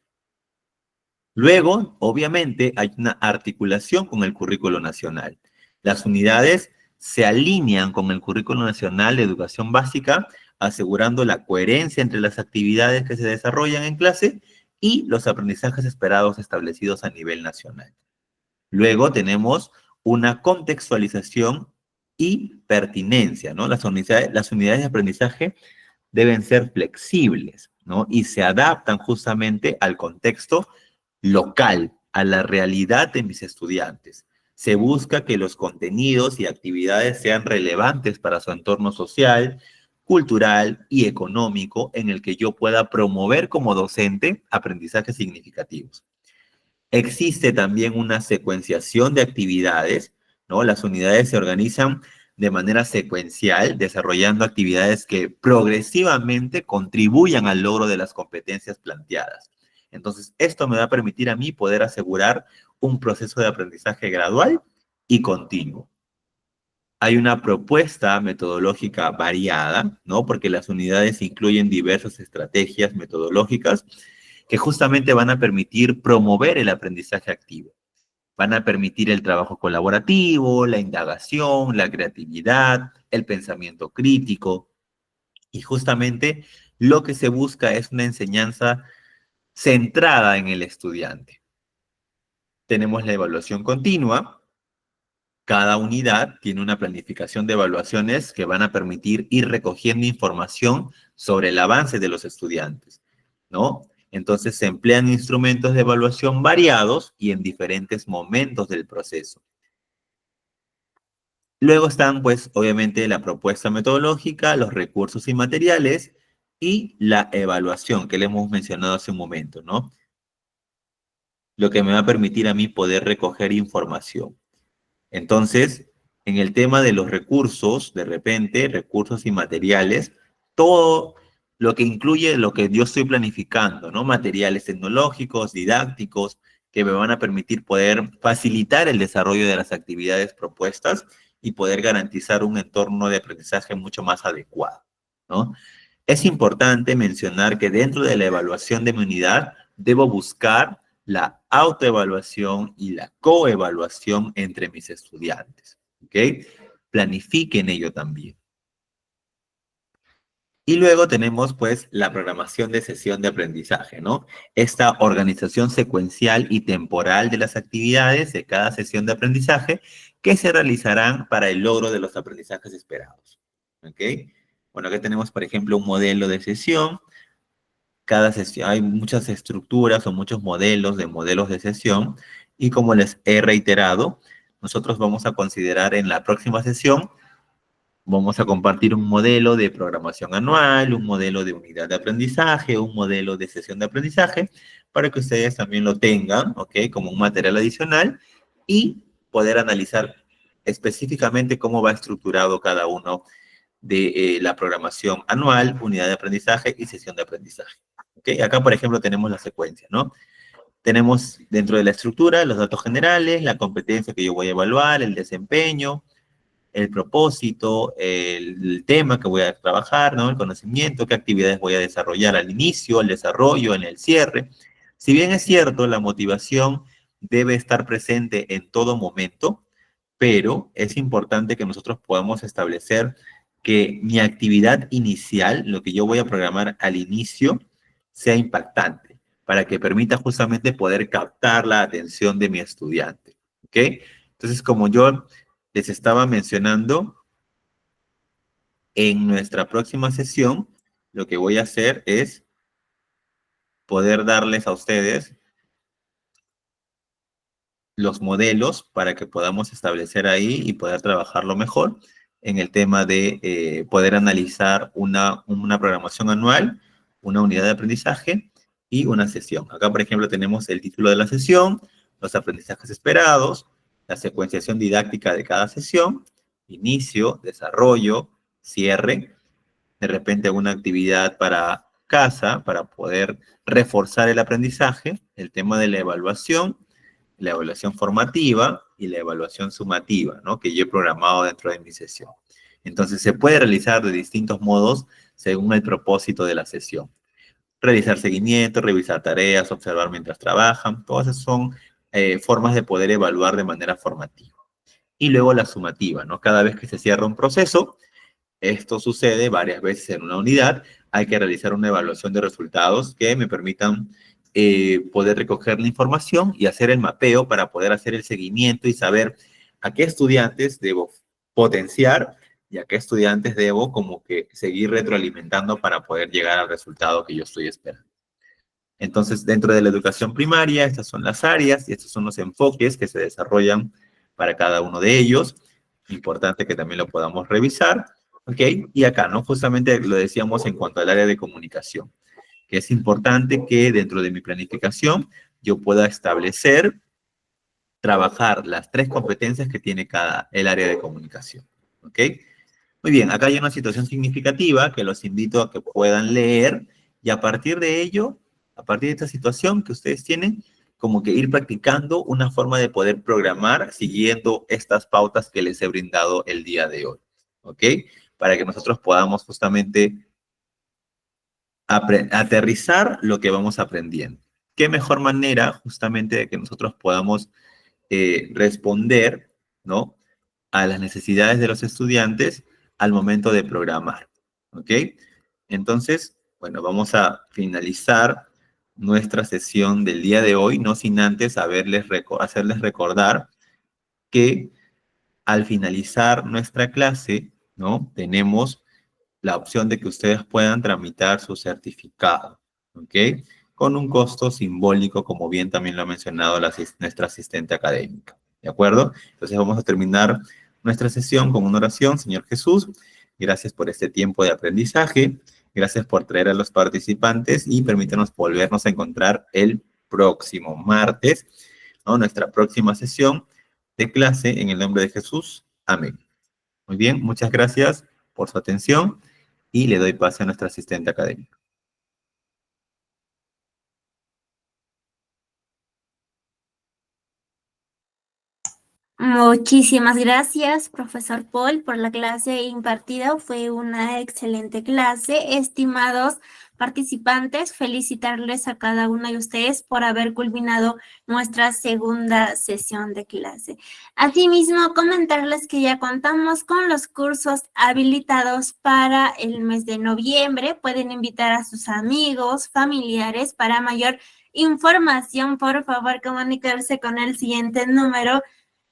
Luego, obviamente, hay una articulación con el currículo nacional. Las unidades se alinean con el currículo nacional de educación básica, asegurando la coherencia entre las actividades que se desarrollan en clase y los aprendizajes esperados establecidos a nivel nacional. Luego tenemos una contextualización y pertinencia, ¿no? Las unidades de aprendizaje deben ser flexibles, ¿no? Y se adaptan justamente al contexto local, a la realidad de mis estudiantes. Se busca que los contenidos y actividades sean relevantes para su entorno social, cultural y económico en el que yo pueda promover como docente aprendizajes significativos. Existe también una secuenciación de actividades, ¿no? Las unidades se organizan de manera secuencial, desarrollando actividades que progresivamente contribuyan al logro de las competencias planteadas. Entonces, esto me va a permitir a mí poder asegurar un proceso de aprendizaje gradual y continuo. Hay una propuesta metodológica variada, ¿no? Porque las unidades incluyen diversas estrategias metodológicas que justamente van a permitir promover el aprendizaje activo. Van a permitir el trabajo colaborativo, la indagación, la creatividad, el pensamiento crítico. Y justamente lo que se busca es una enseñanza centrada en el estudiante. Tenemos la evaluación continua. Cada unidad tiene una planificación de evaluaciones que van a permitir ir recogiendo información sobre el avance de los estudiantes, ¿no? Entonces se emplean instrumentos de evaluación variados y en diferentes momentos del proceso. Luego están, pues, obviamente, la propuesta metodológica, los recursos y materiales y la evaluación que le hemos mencionado hace un momento, ¿no? Lo que me va a permitir a mí poder recoger información. Entonces, en el tema de los recursos, de repente, recursos y materiales, todo lo que incluye lo que yo estoy planificando, ¿no? Materiales tecnológicos, didácticos, que me van a permitir poder facilitar el desarrollo de las actividades propuestas y poder garantizar un entorno de aprendizaje mucho más adecuado, ¿no? Es importante mencionar que dentro de la evaluación de mi unidad debo buscar la autoevaluación y la coevaluación entre mis estudiantes, ¿ok? Planifiquen ello también. Y luego tenemos, pues, la programación de sesión de aprendizaje, ¿no? Esta organización secuencial y temporal de las actividades de cada sesión de aprendizaje que se realizarán para el logro de los aprendizajes esperados, ¿ok? Bueno, aquí tenemos, por ejemplo, un modelo de sesión. Cada sesión, hay muchas estructuras o muchos modelos de sesión, y como les he reiterado, nosotros vamos a considerar en la próxima sesión, vamos a compartir un modelo de programación anual, un modelo de unidad de aprendizaje, un modelo de sesión de aprendizaje, para que ustedes también lo tengan, ¿ok? Como un material adicional y poder analizar específicamente cómo va estructurado cada uno de la programación anual, unidad de aprendizaje y sesión de aprendizaje. ¿Okay? Acá, por ejemplo, tenemos la secuencia, ¿no? Tenemos dentro de la estructura los datos generales, la competencia que yo voy a evaluar, el desempeño, el propósito, el tema que voy a trabajar, ¿no? El conocimiento, qué actividades voy a desarrollar al inicio, al desarrollo, en el cierre. Si bien es cierto, la motivación debe estar presente en todo momento, pero es importante que nosotros podamos establecer que mi actividad inicial, lo que yo voy a programar al inicio, sea impactante, para que permita justamente poder captar la atención de mi estudiante. ¿Ok? Entonces, como yo les estaba mencionando, En nuestra próxima sesión, lo que voy a hacer es poder darles a ustedes los modelos para que podamos establecer ahí y poder trabajarlo mejor en el tema de poder analizar una programación anual, una unidad de aprendizaje y una sesión. Acá, por ejemplo, tenemos el título de la sesión, los aprendizajes esperados, la secuenciación didáctica de cada sesión, inicio, desarrollo, cierre, de repente una actividad para casa, para poder reforzar el aprendizaje, el tema de la evaluación formativa y la evaluación sumativa, ¿no? Que yo he programado dentro de mi sesión. Entonces, se puede realizar de distintos modos según el propósito de la sesión. Realizar seguimiento, revisar tareas, observar mientras trabajan, todas esas son formas de poder evaluar de manera formativa. Y luego la sumativa, ¿no? Cada vez que se cierra un proceso, esto sucede varias veces en una unidad, hay que realizar una evaluación de resultados que me permitan poder recoger la información y hacer el mapeo para poder hacer el seguimiento y saber a qué estudiantes debo potenciar y a qué estudiantes debo como que seguir retroalimentando para poder llegar al resultado que yo estoy esperando. Entonces, dentro de la educación primaria, estas son las áreas y estos son los enfoques que se desarrollan para cada uno de ellos. Importante que también lo podamos revisar. ¿Ok? Y acá, ¿no? Justamente lo decíamos en cuanto al área de comunicación, que es importante que dentro de mi planificación yo pueda establecer, trabajar las 3 competencias que tiene el área de comunicación. ¿Ok? Muy bien, acá hay una situación significativa que los invito a que puedan leer y a partir de ello, a partir de esta situación que ustedes tienen, como que ir practicando una forma de poder programar siguiendo estas pautas que les he brindado el día de hoy. ¿Ok? Para que nosotros podamos justamente aterrizar lo que vamos aprendiendo. ¿Qué mejor manera justamente de que nosotros podamos responder, ¿no?, a las necesidades de los estudiantes al momento de programar? ¿Ok? Entonces, bueno, vamos a finalizar nuestra sesión del día de hoy, no sin antes hacerles recordar que al finalizar nuestra clase, ¿no?, tenemos la opción de que ustedes puedan tramitar su certificado, ¿ok? Con un costo simbólico, como bien también lo ha mencionado nuestra asistente académica, ¿de acuerdo? Entonces vamos a terminar nuestra sesión con una oración. Señor Jesús, gracias por este tiempo de aprendizaje, gracias por traer a los participantes y permítanos volvernos a encontrar el próximo martes, ¿no?, nuestra próxima sesión de clase en el nombre de Jesús. Amén. Muy bien, muchas gracias por su atención y le doy pase a nuestra asistente académica. Muchísimas gracias, profesor Paul, por la clase impartida. Fue una excelente clase. Estimados participantes, felicitarles a cada uno de ustedes por haber culminado nuestra segunda sesión de clase. Asimismo, comentarles que ya contamos con los cursos habilitados para el mes de noviembre. Pueden invitar a sus amigos, familiares. Para mayor información, por favor, comunicarse con el siguiente número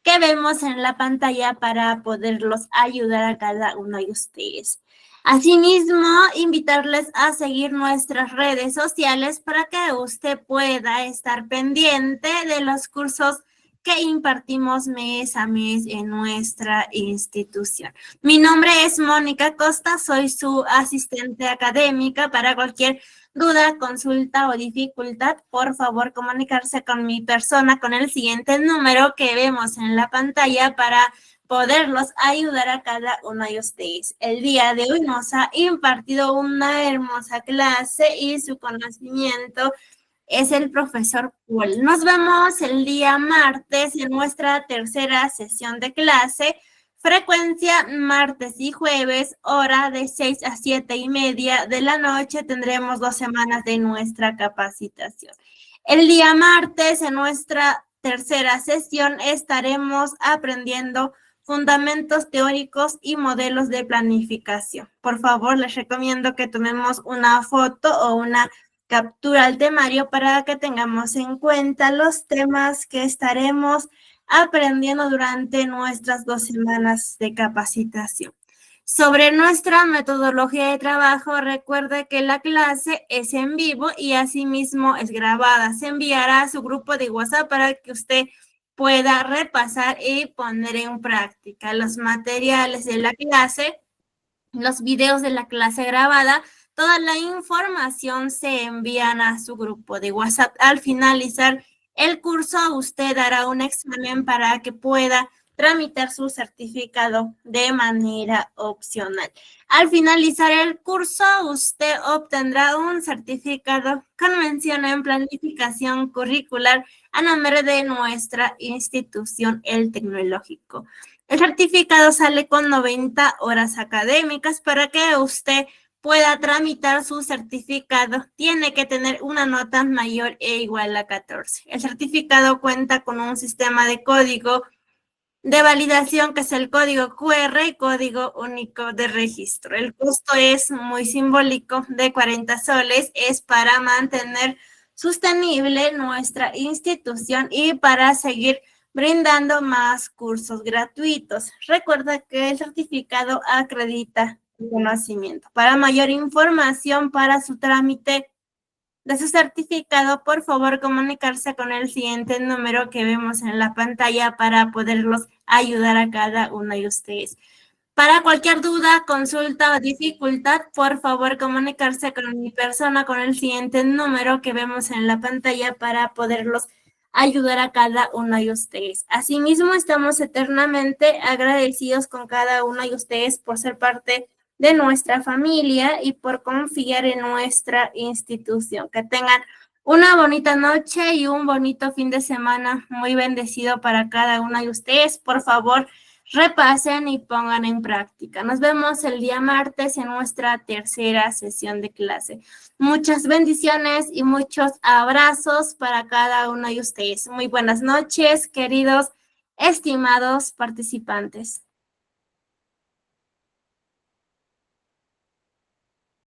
que vemos en la pantalla para poderlos ayudar a cada uno de ustedes. Asimismo, invitarles a seguir nuestras redes sociales para que usted pueda estar pendiente de los cursos que impartimos mes a mes en nuestra institución. Mi nombre es Mónica Costa, soy su asistente académica. Para cualquier duda, consulta o dificultad, por favor comunicarse con mi persona con el siguiente número que vemos en la pantalla para poderlos ayudar a cada uno de ustedes. El día de hoy nos ha impartido una hermosa clase y su conocimiento es el profesor Paul. Nos vemos el día martes en nuestra tercera sesión de clase. Frecuencia martes y jueves, hora de 6 a 7:30 de la noche. Tendremos 2 semanas de nuestra capacitación. El día martes, en nuestra tercera sesión, estaremos aprendiendo fundamentos teóricos y modelos de planificación. Por favor, les recomiendo que tomemos una foto o una captura al temario para que tengamos en cuenta los temas que estaremos aprendiendo durante nuestras 2 semanas de capacitación. Sobre nuestra metodología de trabajo, recuerde que la clase es en vivo y asimismo es grabada. Se enviará a su grupo de WhatsApp para que usted pueda repasar y poner en práctica los materiales de la clase, los videos de la clase grabada. Toda la información se envían a su grupo de WhatsApp. Al finalizar el curso, usted hará un examen para que pueda tramitar su certificado de manera opcional. Al finalizar el curso, usted obtendrá un certificado con mención en planificación curricular a nombre de nuestra institución, el Tecnológico. El certificado sale con 90 horas académicas. Para que usted pueda tramitar su certificado, tiene que tener una nota mayor e igual a 14. El certificado cuenta con un sistema de código de validación que es el código QR y código único de registro. El costo es muy simbólico, de 40 soles, es para mantener sostenible nuestra institución y para seguir brindando más cursos gratuitos. Recuerda que el certificado acredita el conocimiento. Para mayor información para su trámite de su certificado, por favor comunicarse con el siguiente número que vemos en la pantalla para poderlos ayudar a cada uno de ustedes. Para cualquier duda, consulta o dificultad, por favor comunicarse con mi persona con el siguiente número que vemos en la pantalla para poderlos ayudar a cada uno de ustedes. Asimismo, estamos eternamente agradecidos con cada uno de ustedes por ser parte de nuestra familia y por confiar en nuestra institución. Que tengan una bonita noche y un bonito fin de semana muy bendecido para cada uno de ustedes. Por favor, repasen y pongan en práctica. Nos vemos el día martes en nuestra tercera sesión de clase. Muchas bendiciones y muchos abrazos para cada uno de ustedes. Muy buenas noches, queridos, estimados participantes.